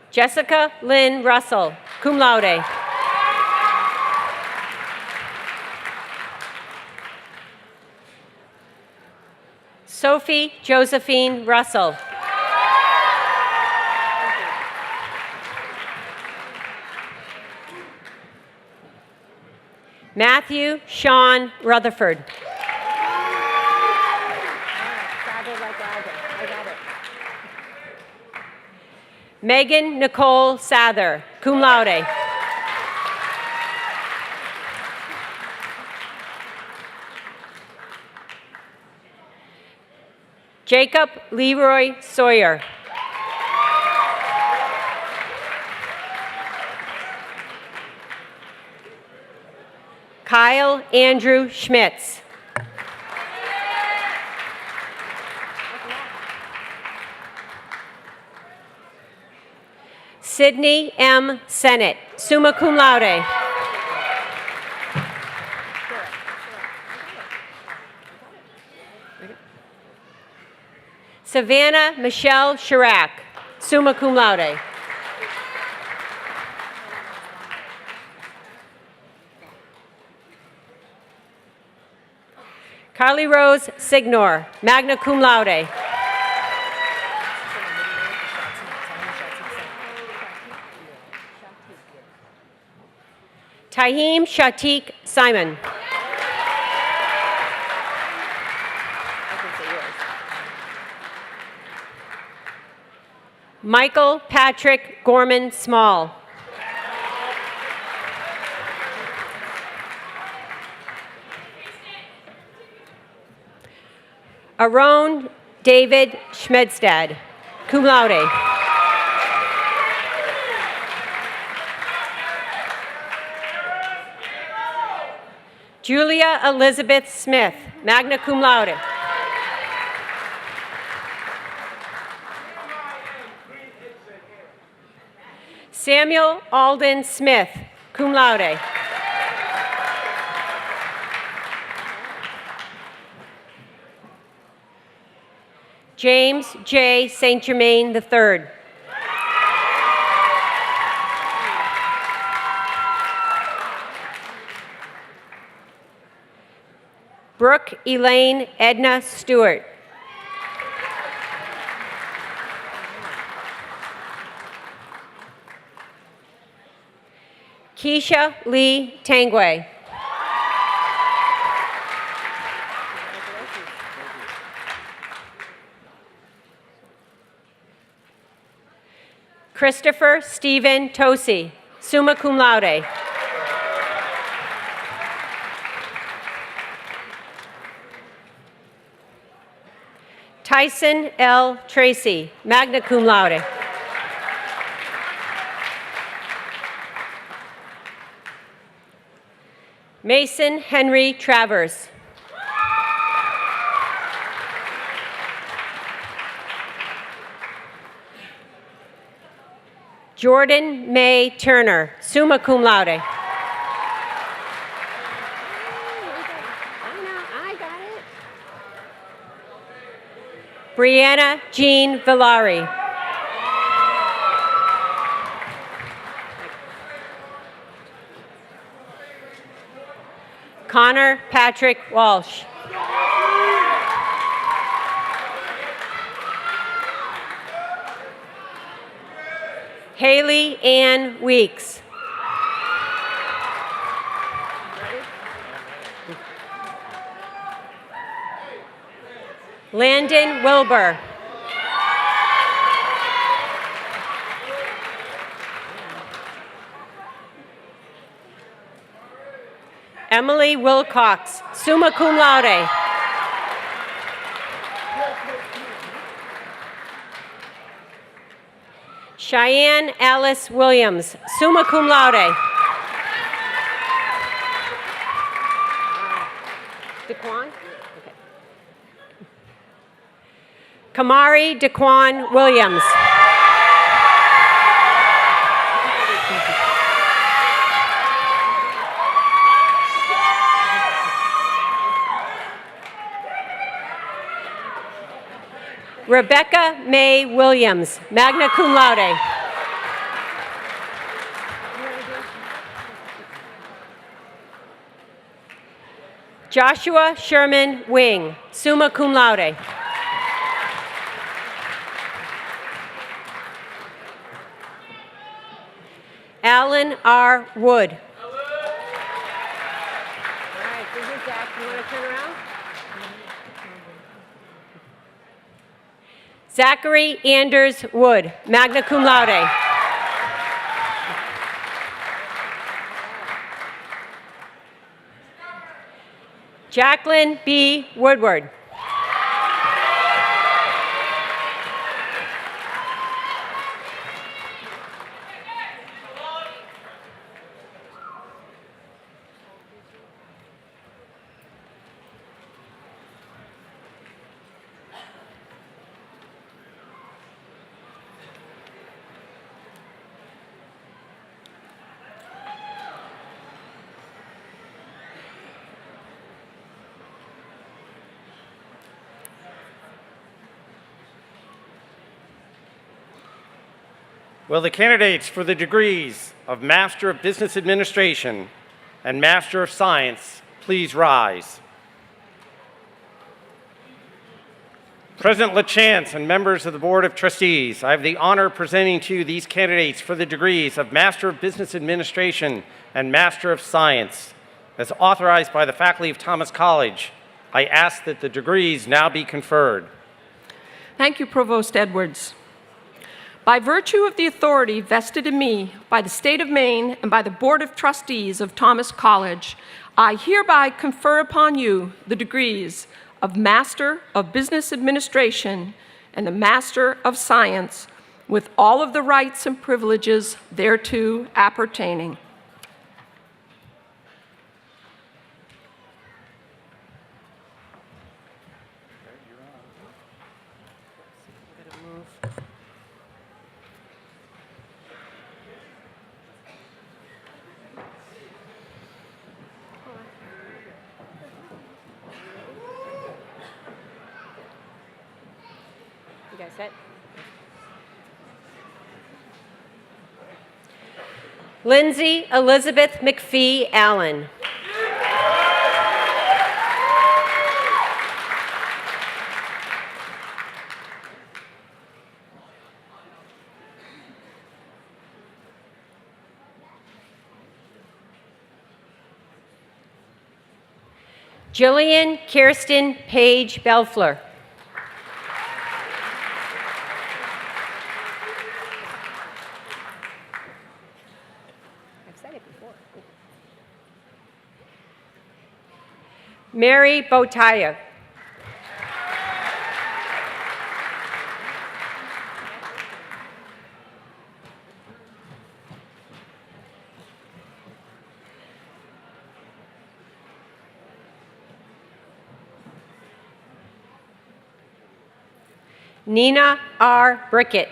Jessica Lynn Russell, cum laude. Sophie Josephine Russell. Matthew Sean Rutherford. Megan Nicole Sather, cum laude. Jacob Leroy Sawyer. Kyle Andrew Schmitz. Sydney M. Sennett, summa cum laude. Savannah Michelle Chirac, summa cum laude. Carly Rose Signor, magna cum laude. Tahim Shatik Simon. Michael Patrick Gorman Small. Aaron David Schmedstad, cum laude. Julia Elizabeth Smith, magna cum laude. Samuel Alden Smith, cum laude. James J. St. Germain III. Brooke Elaine Edna Stewart. Keisha Lee Tangway. Christopher Stephen Tosi, summa cum laude. Tyson L. Tracy, magna cum laude. Mason Henry Travers. Jordan May Turner, summa cum laude. Brianna Jean Villari. Connor Patrick Walsh. Haley Ann Weeks. Landon Wilbur. Emily Wilcox, summa cum laude. Cheyenne Alice Williams, summa cum laude. DeQuan? Okay. Kamari DeQuan Williams. Rebecca May Williams, magna cum laude. Joshua Sherman Wing, summa cum laude. Alan R. Wood. All right, this is Zach. You want to turn around? Zachary Anders Wood, magna cum laude. Jacqueline B. Woodward. Will the candidates for the degrees of Master of Business Administration and Master of Science please rise? President LaChance and members of the Board of Trustees, I have the honor of presenting to you these candidates for the degrees of Master of Business Administration and Master of Science. As authorized by the faculty of Thomas College, I ask that the degrees now be conferred. Thank you, Provost Edwards. By virtue of the authority vested in me by the State of Maine and by the Board of Trustees of Thomas College, I hereby confer upon you the degrees of Master of Business Administration and the Master of Science, with all of the rights and privileges thereto appertaining. You guys set? Lindsay Elizabeth Mcphee Allen. Jillian Kirsten Page Belfler. I've said it before. Mary Botaya. Nina R. Brickett.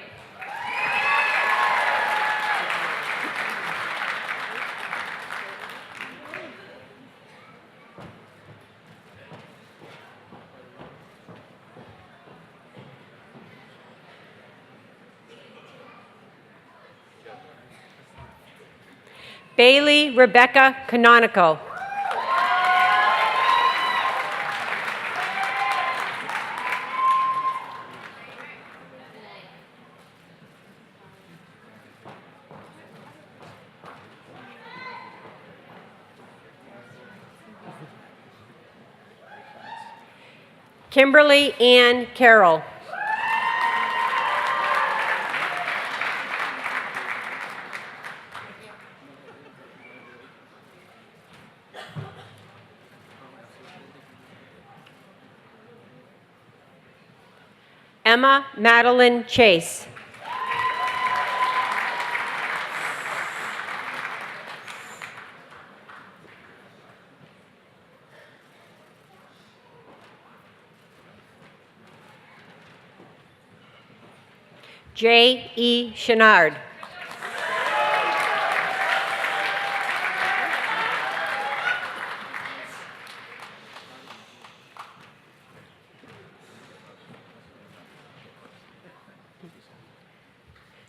Bailey Rebecca Canonico. Kimberly Ann Carroll. Emma Madeline Chase. J. E. Chenard.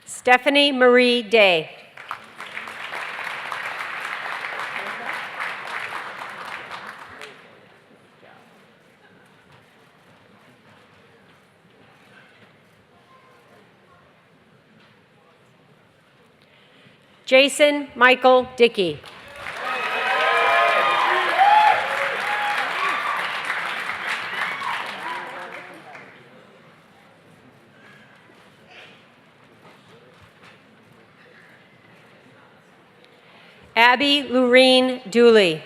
Stephanie Marie Day. Jason Michael Dickey. Abby Lureen Dooley.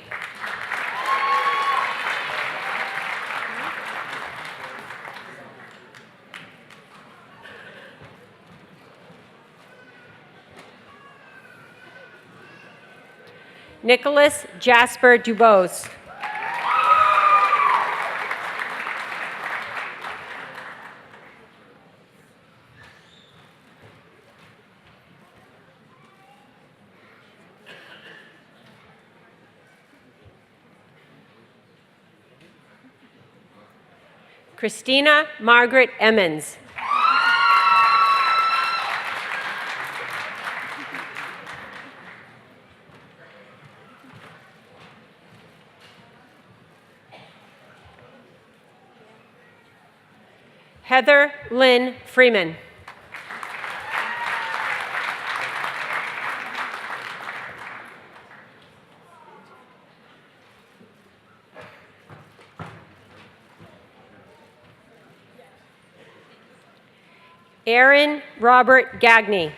Nicholas Jasper Dubose. Christina Margaret Emmons. Heather Lynn Freeman. Aaron Robert Gagney.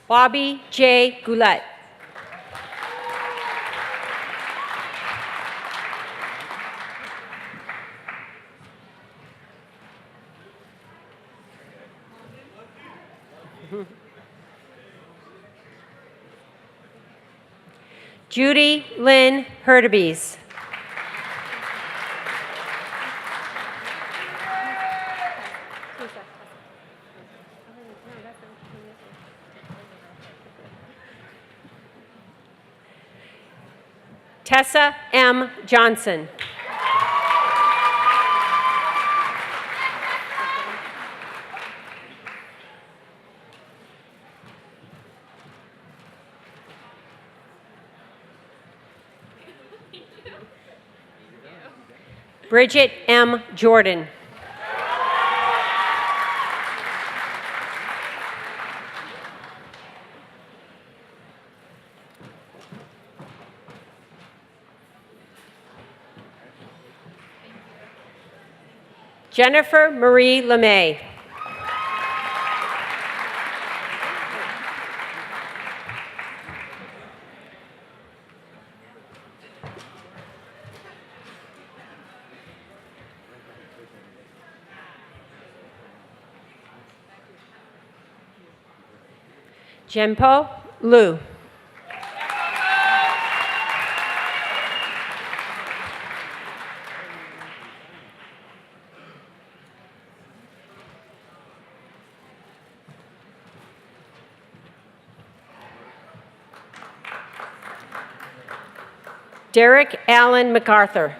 Bobby J. Goulet. Judy Lynn Hurtubise. Tessa M. Johnson. Bridget M. Jordan. Jennifer Marie LeMay. Jempo Liu. Derek Allen MacArthur.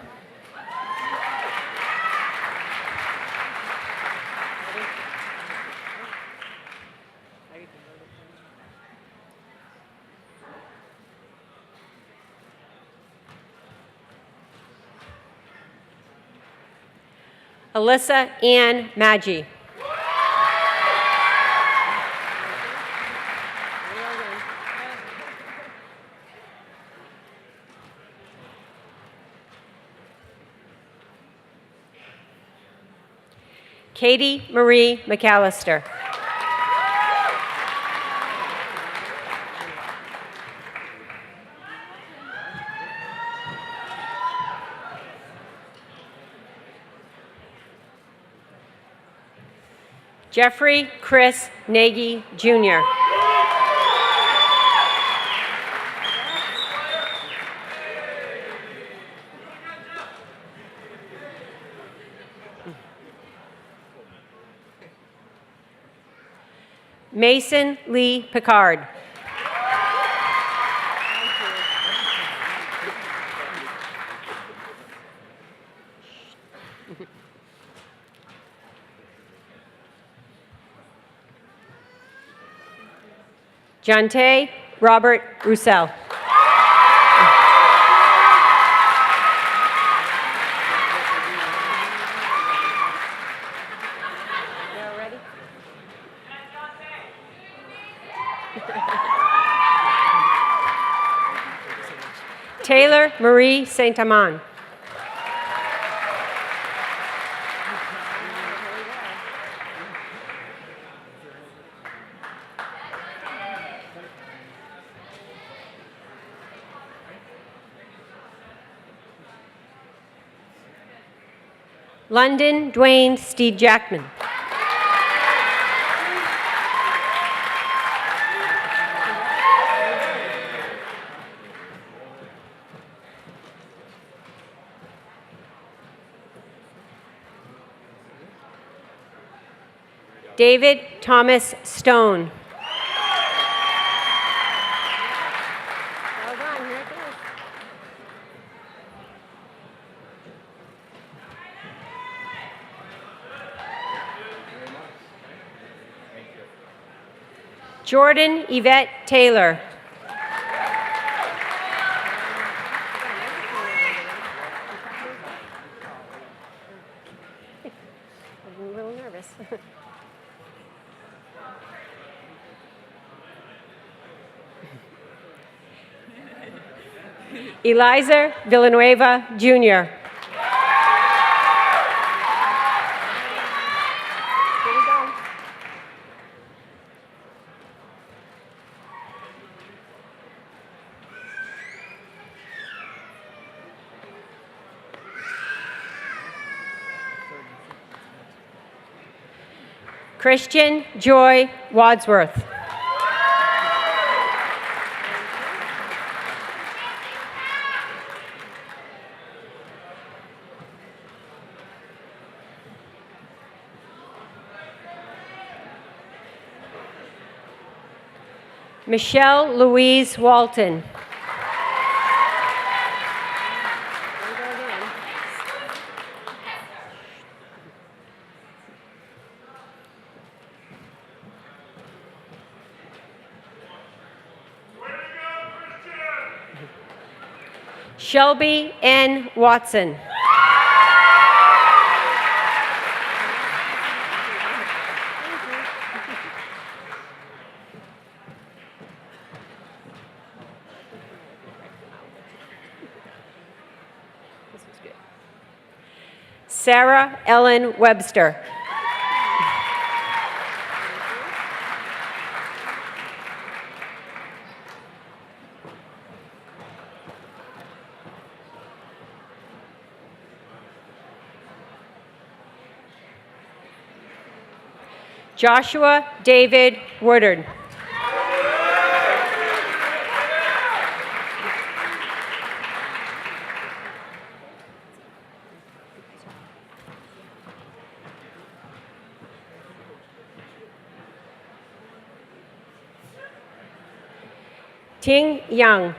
Alyssa Ann Maggi. Katie Marie McAllister. Jeffrey Chris Nagy, Jr. Mason Lee Picard. Jonte Robert Roussel. Taylor Marie Saint-Amand. London Dwayne Steve Jackman. David Thomas Stone. Jordan Yvette Taylor. I'm a little nervous. Eliza Villanueva, Jr. Christian Joy Wadsworth. Michelle Louise Walton. Shelby N. Watson. Sarah Ellen Webster. Joshua David Woodard. Ting Yang.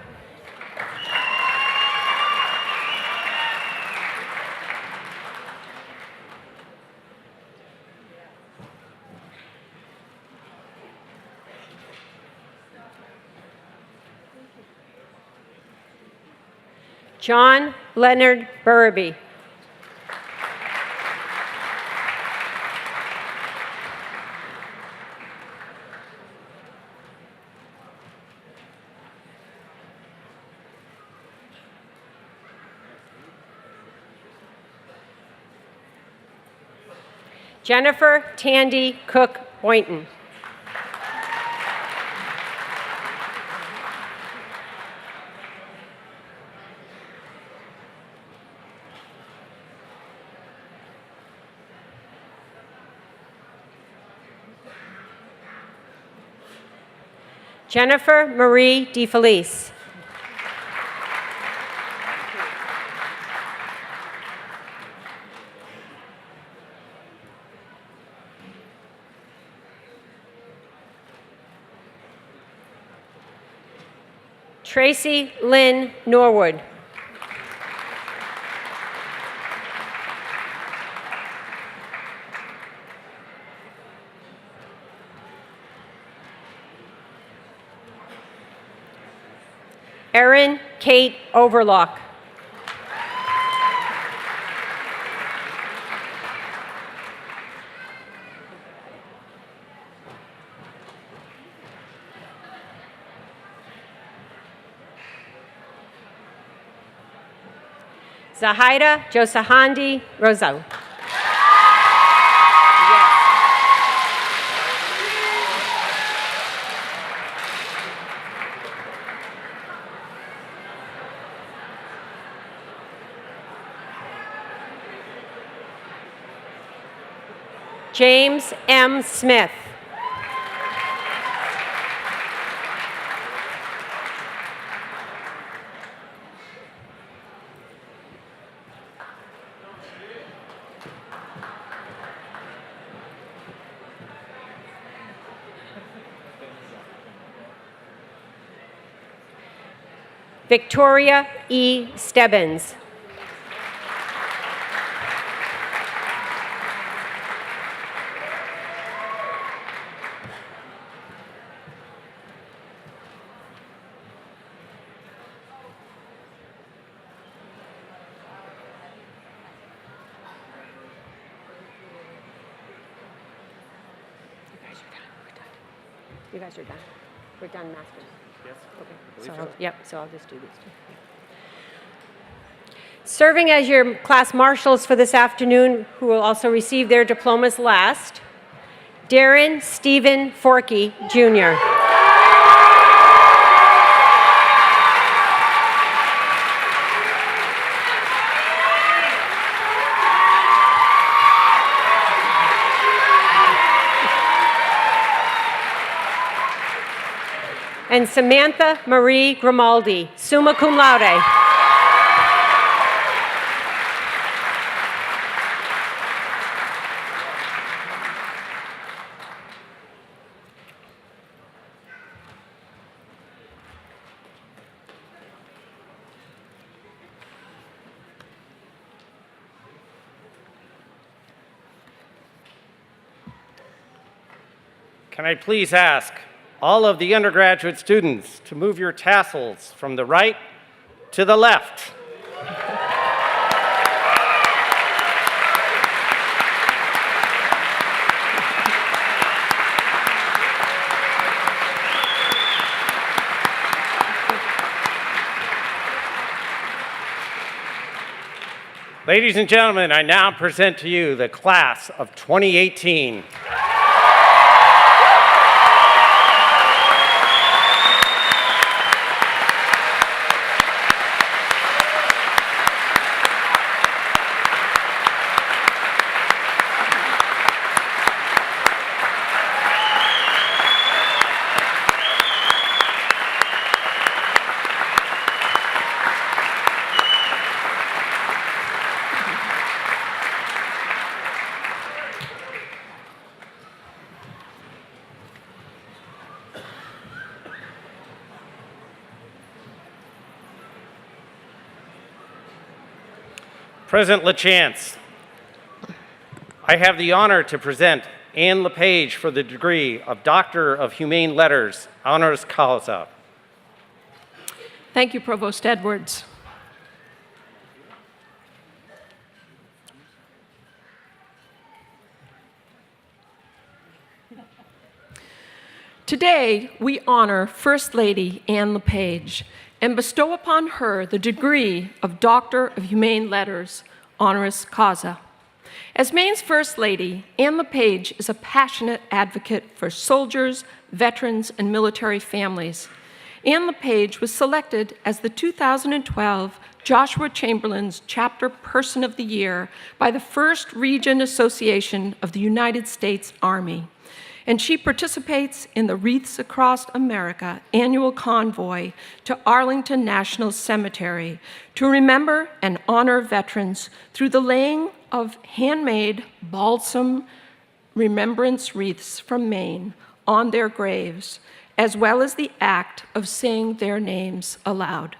John Leonard Burraby. Jennifer Tandy Cook Boynton. Jennifer Marie DeFelice. Tracy Lynn Norwood. Erin Kate Overlock. Zahida Josahandi Rosal. James M. Smith. Victoria E. Stebbins. You guys are done. We're done, masters. Yes. Okay. So I'll just do these two. Serving as your class marshals for this afternoon, who will also receive their diplomas last, Darren Stephen Forkey, Jr. And Samantha Marie Grimaldi, summa cum laude. Can I please ask all of the undergraduate students to move your tassels from the right to the left? Ladies and gentlemen, I now present to you the class of 2018. President LaChance, I have the honor to present Ann Lepage for the degree of Doctor of Humane Letters, honoris causa. Thank you, Provost Edwards. Today, we honor First Lady Ann Lepage and bestow upon her the degree of Doctor of Humane Letters, honoris causa. As Maine's First Lady, Ann Lepage is a passionate advocate for soldiers, veterans, and military families. Ann Lepage was selected as the 2012 Joshua Chamberlain's Chapter Person of the Year by the First Region Association of the United States Army. And she participates in the Wreaths Across America annual convoy to Arlington National Cemetery to remember and honor veterans through the laying of handmade balsam remembrance wreaths from Maine on their graves, as well as the act of saying their names aloud.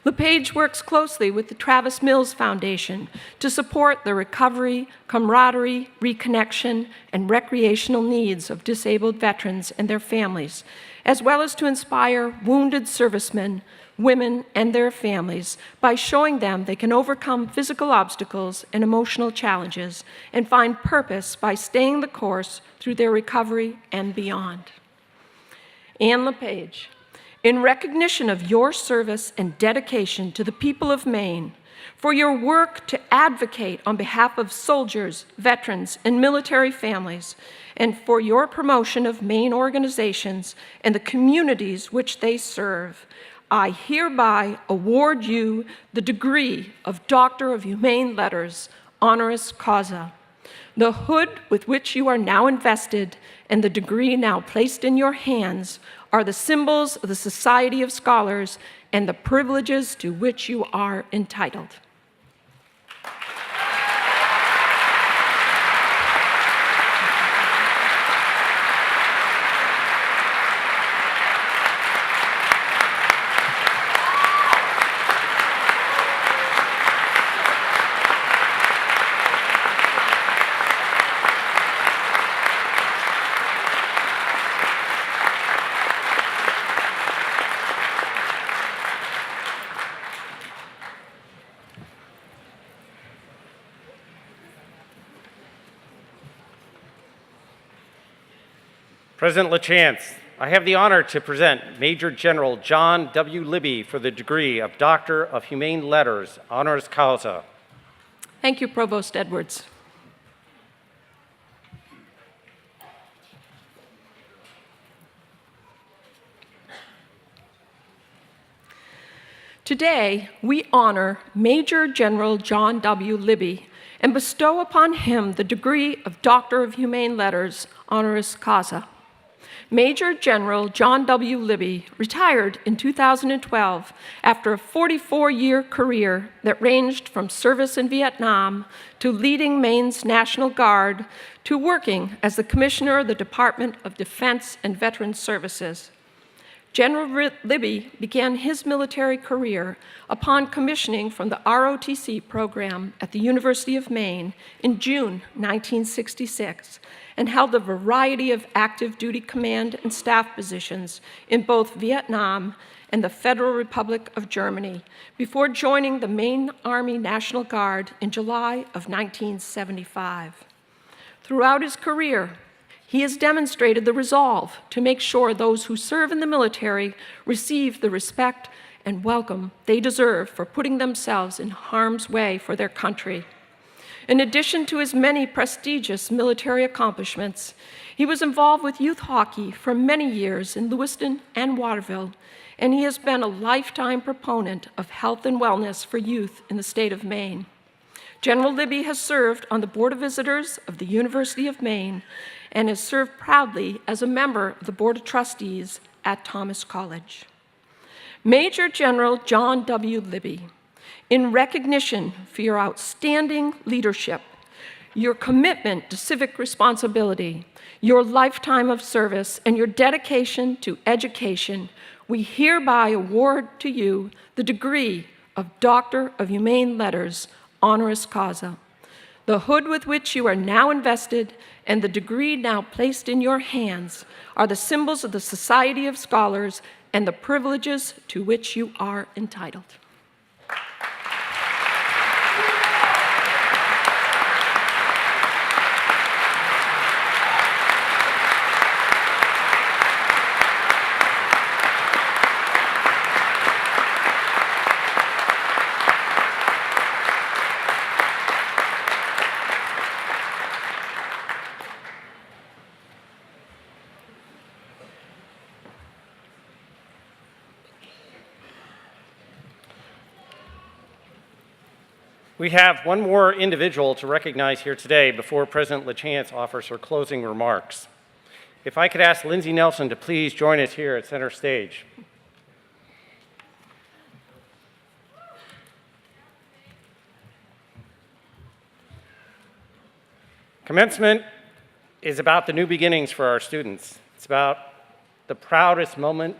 Lepage works closely with the Travis Mills Foundation to support the recovery, camaraderie, reconnection, and recreational needs of disabled veterans and their families, as well as to inspire wounded servicemen, women, and their families by showing them they can overcome physical obstacles and emotional challenges and find purpose by staying the course through their recovery and beyond. Ann Lepage, in recognition of your service and dedication to the people of Maine, for your work to advocate on behalf of soldiers, veterans, and military families, and for your promotion of Maine organizations and the communities which they serve, I hereby award you the degree of Doctor of Humane Letters, honoris causa. The hood with which you are now invested and the degree now placed in your hands are the symbols of the Society of Scholars and the privileges to which you are entitled. President LaChance, I have the honor to present Major General John W. Libby for the degree of Doctor of Humane Letters, honoris causa. Thank you, Provost Edwards. Today, we honor Major General John W. Libby and bestow upon him the degree of Doctor of Humane Letters, honoris causa. Major General John W. Libby retired in 2012 after a 44-year career that ranged from service in Vietnam to leading Maine's National Guard to working as the Commissioner of the Department of Defense and Veterans Services. General Libby began his military career upon commissioning from the ROTC program at the University of Maine in June 1966 and held a variety of active duty command and staff positions in both Vietnam and the Federal Republic of Germany before joining the Maine Army National Guard in July of 1975. Throughout his career, he has demonstrated the resolve to make sure those who serve in the military receive the respect and welcome they deserve for putting themselves in harm's way for their country. In addition to his many prestigious military accomplishments, he was involved with youth hockey for many years in Lewiston and Waterville, and he has been a lifetime proponent of health and wellness for youth in the state of Maine. General Libby has served on the Board of Visitors of the University of Maine and has served proudly as a member of the Board of Trustees at Thomas College. Major General John W. Libby, in recognition for your outstanding leadership, your commitment to civic responsibility, your lifetime of service, and your dedication to education, we hereby award to you the degree of Doctor of Humane Letters, honoris causa. The hood with which you are now invested and the degree now placed in your hands are the symbols of the Society of Scholars and the privileges to which you are entitled. We have one more individual to recognize here today before President LaChance offers her closing remarks. If I could ask Lindsay Nelson to please join us here at center stage. Commencement is about the new beginnings for our students. It's about the proudest moment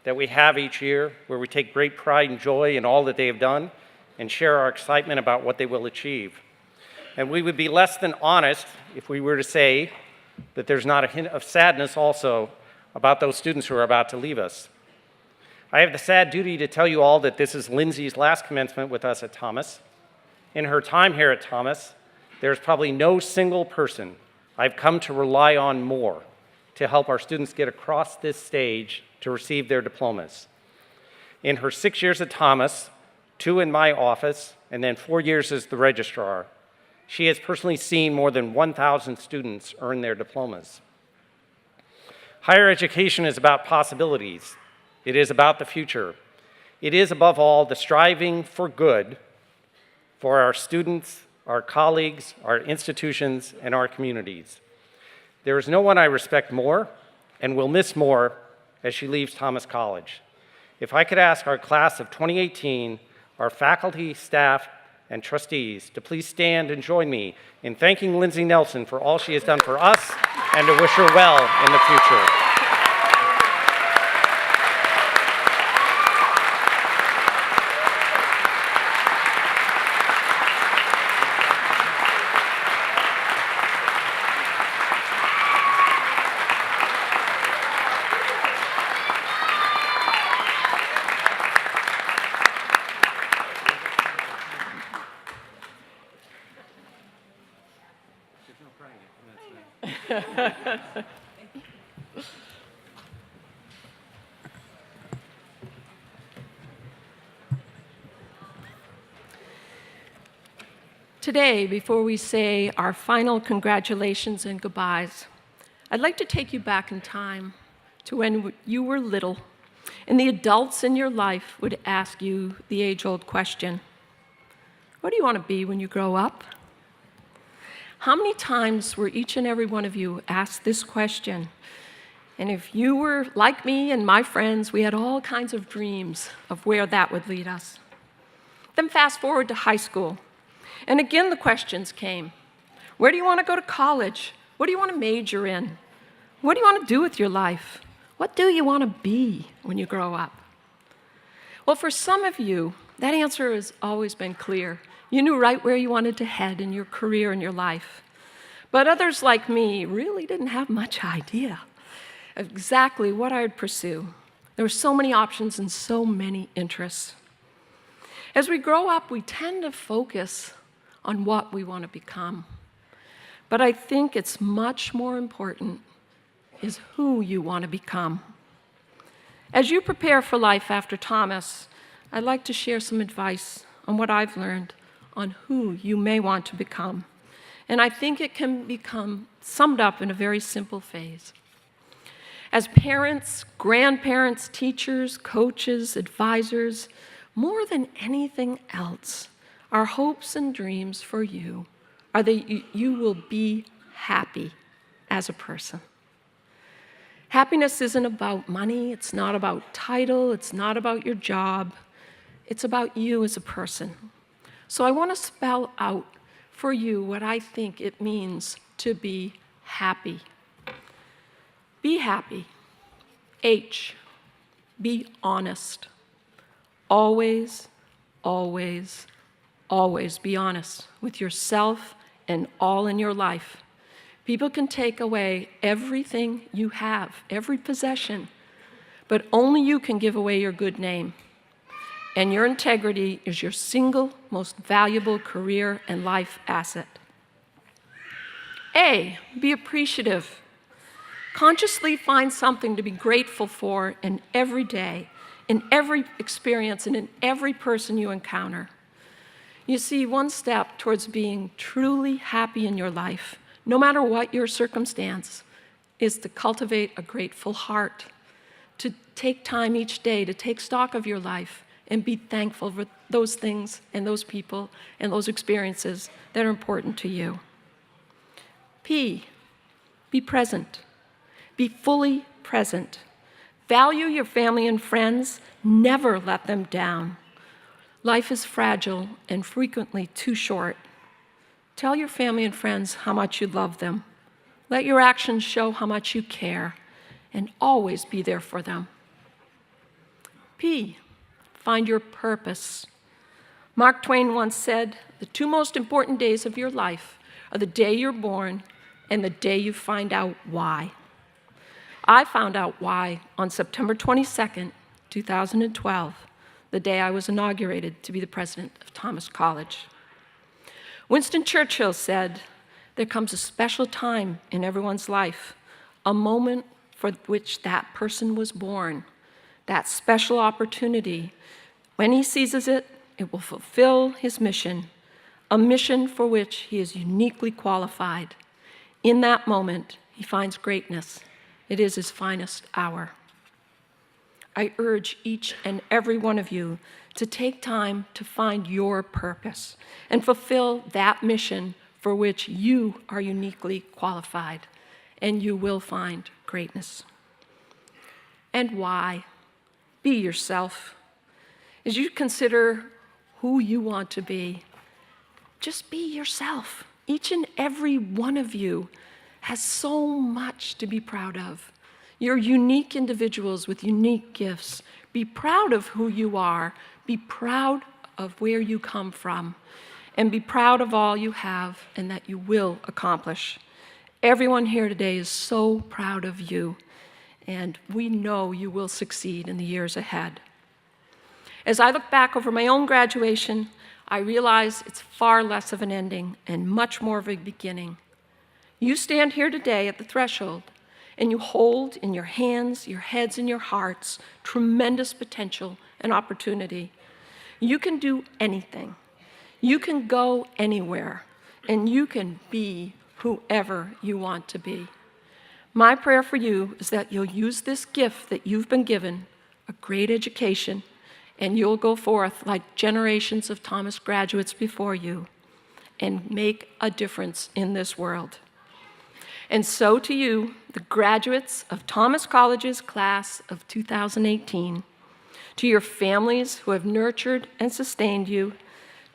that we have each year, where we take great pride and joy in all that they have done and share our excitement about what they will achieve. And we would be less than honest if we were to say that there's not a hint of sadness also about those students who are about to leave us. I have the sad duty to tell you all that this is Lindsay's last commencement with us at Thomas. In her time here at Thomas, there's probably no single person I've come to rely on more to help our students get across this stage to receive their diplomas. In her 6 years at Thomas, 2 in my office, and then 4 years as the registrar, she has personally seen more than 1,000 students earn their diplomas. Higher education is about possibilities. It is about the future. It is, above all, the striving for good for our students, our colleagues, our institutions, and our communities. There is no one I respect more and will miss more as she leaves Thomas College. If I could ask our class of 2018, our faculty, staff, and trustees to please stand and join me in thanking Lindsay Nelson for all she has done for us and to wish her well in the future. Today, before we say our final congratulations and goodbyes, I'd like to take you back in time to when you were little and the adults in your life would ask you the age-old question, what do you want to be when you grow up? How many times were each and every one of you asked this question? And if you were like me and my friends, we had all kinds of dreams of where that would lead us. Then fast forward to high school. And again, the questions came. Where do you want to go to college? What do you want to major in? What do you want to do with your life? What do you want to be when you grow up? Well, for some of you, that answer has always been clear. You knew right where you wanted to head in your career and your life. But others like me really didn't have much idea of exactly what I would pursue. There were so many options and so many interests. As we grow up, we tend to focus on what we want to become. But I think it's much more important is who you want to become. As you prepare for life after Thomas, I'd like to share some advice on what I've learned on who you may want to become. And I think it can become summed up in a very simple phrase. As parents, grandparents, teachers, coaches, advisors, more than anything else, our hopes and dreams for you are that you will be happy as a person. Happiness isn't about money, it's not about title, it's not about your job, it's about you as a person. So I want to spell out for you what I think it means to be happy. Be happy. H, be honest. Always, always, always be honest with yourself and all in your life. People can take away everything you have, every possession, but only you can give away your good name. And your integrity is your single most valuable career and life asset. A, be appreciative. Consciously find something to be grateful for in every day, in every experience, and in every person you encounter. You see, one step towards being truly happy in your life, no matter what your circumstance, is to cultivate a grateful heart, to take time each day to take stock of your life and be thankful for those things and those people and those experiences that are important to you. P, be present. Be fully present. Value your family and friends. Never let them down. Life is fragile and frequently too short. Tell your family and friends how much you love them. Let your actions show how much you care, and always be there for them. P, find your purpose. Mark Twain once said, the two most important days of your life are the day you're born and the day you find out why. I found out why on September 22nd, 2012, the day I was inaugurated to be the president of Thomas College. Winston Churchill said, there comes a special time in everyone's life, a moment for which that person was born, that special opportunity. When he seizes it, it will fulfill his mission, a mission for which he is uniquely qualified. In that moment, he finds greatness. It is his finest hour. I urge each and every one of you to take time to find your purpose and fulfill that mission for which you are uniquely qualified, and you will find greatness. And why? Be yourself. As you consider who you want to be, just be yourself. Each and every one of you has so much to be proud of. You're unique individuals with unique gifts. Be proud of who you are. Be proud of where you come from. And be proud of all you have and that you will accomplish. Everyone here today is so proud of you, and we know you will succeed in the years ahead. As I look back over my own graduation, I realize it's far less of an ending and much more of a beginning. You stand here today at the threshold, and you hold in your hands, your heads, and your hearts tremendous potential and opportunity. You can do anything. You can go anywhere, and you can be whoever you want to be. My prayer for you is that you'll use this gift that you've been given, a great education, and you'll go forth like generations of Thomas graduates before you and make a difference in this world. And so to you, the graduates of Thomas College's class of 2018, to your families who have nurtured and sustained you,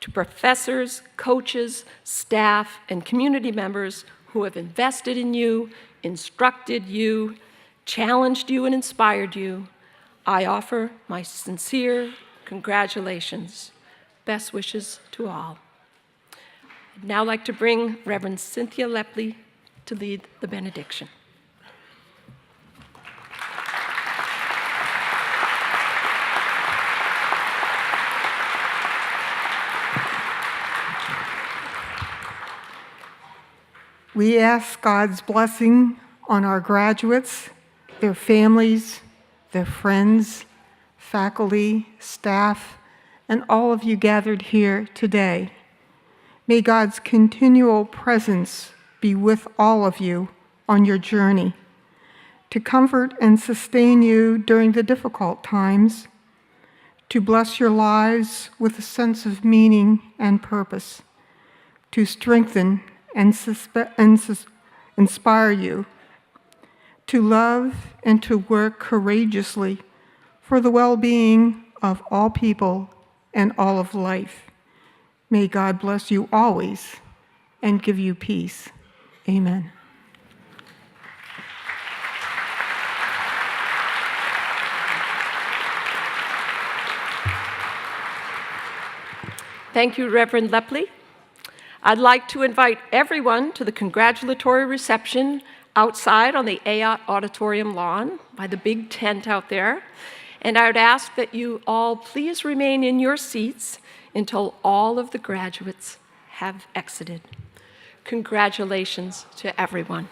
to professors, coaches, staff, and community members who have invested in you, instructed you, challenged you, and inspired you, I offer my sincere congratulations. Best wishes to all. I'd now like to bring Reverend Cynthia Lepage to lead the benediction. We ask God's blessing on our graduates, their families, their friends, faculty, staff, and all of you gathered here today. May God's continual presence be with all of you on your journey, to comfort and sustain you during the difficult times, to bless your lives with a sense of meaning and purpose, to strengthen and inspire you, to love and to work courageously for the well-being of all people and all of life. May God bless you always and give you peace. Amen. Thank you, Reverend Lepage. I'd like to invite everyone to the congratulatory reception outside on the Ayotte Auditorium lawn by the big tent out there. And I would ask that you all please remain in your seats until all of the graduates have exited. Congratulations to everyone.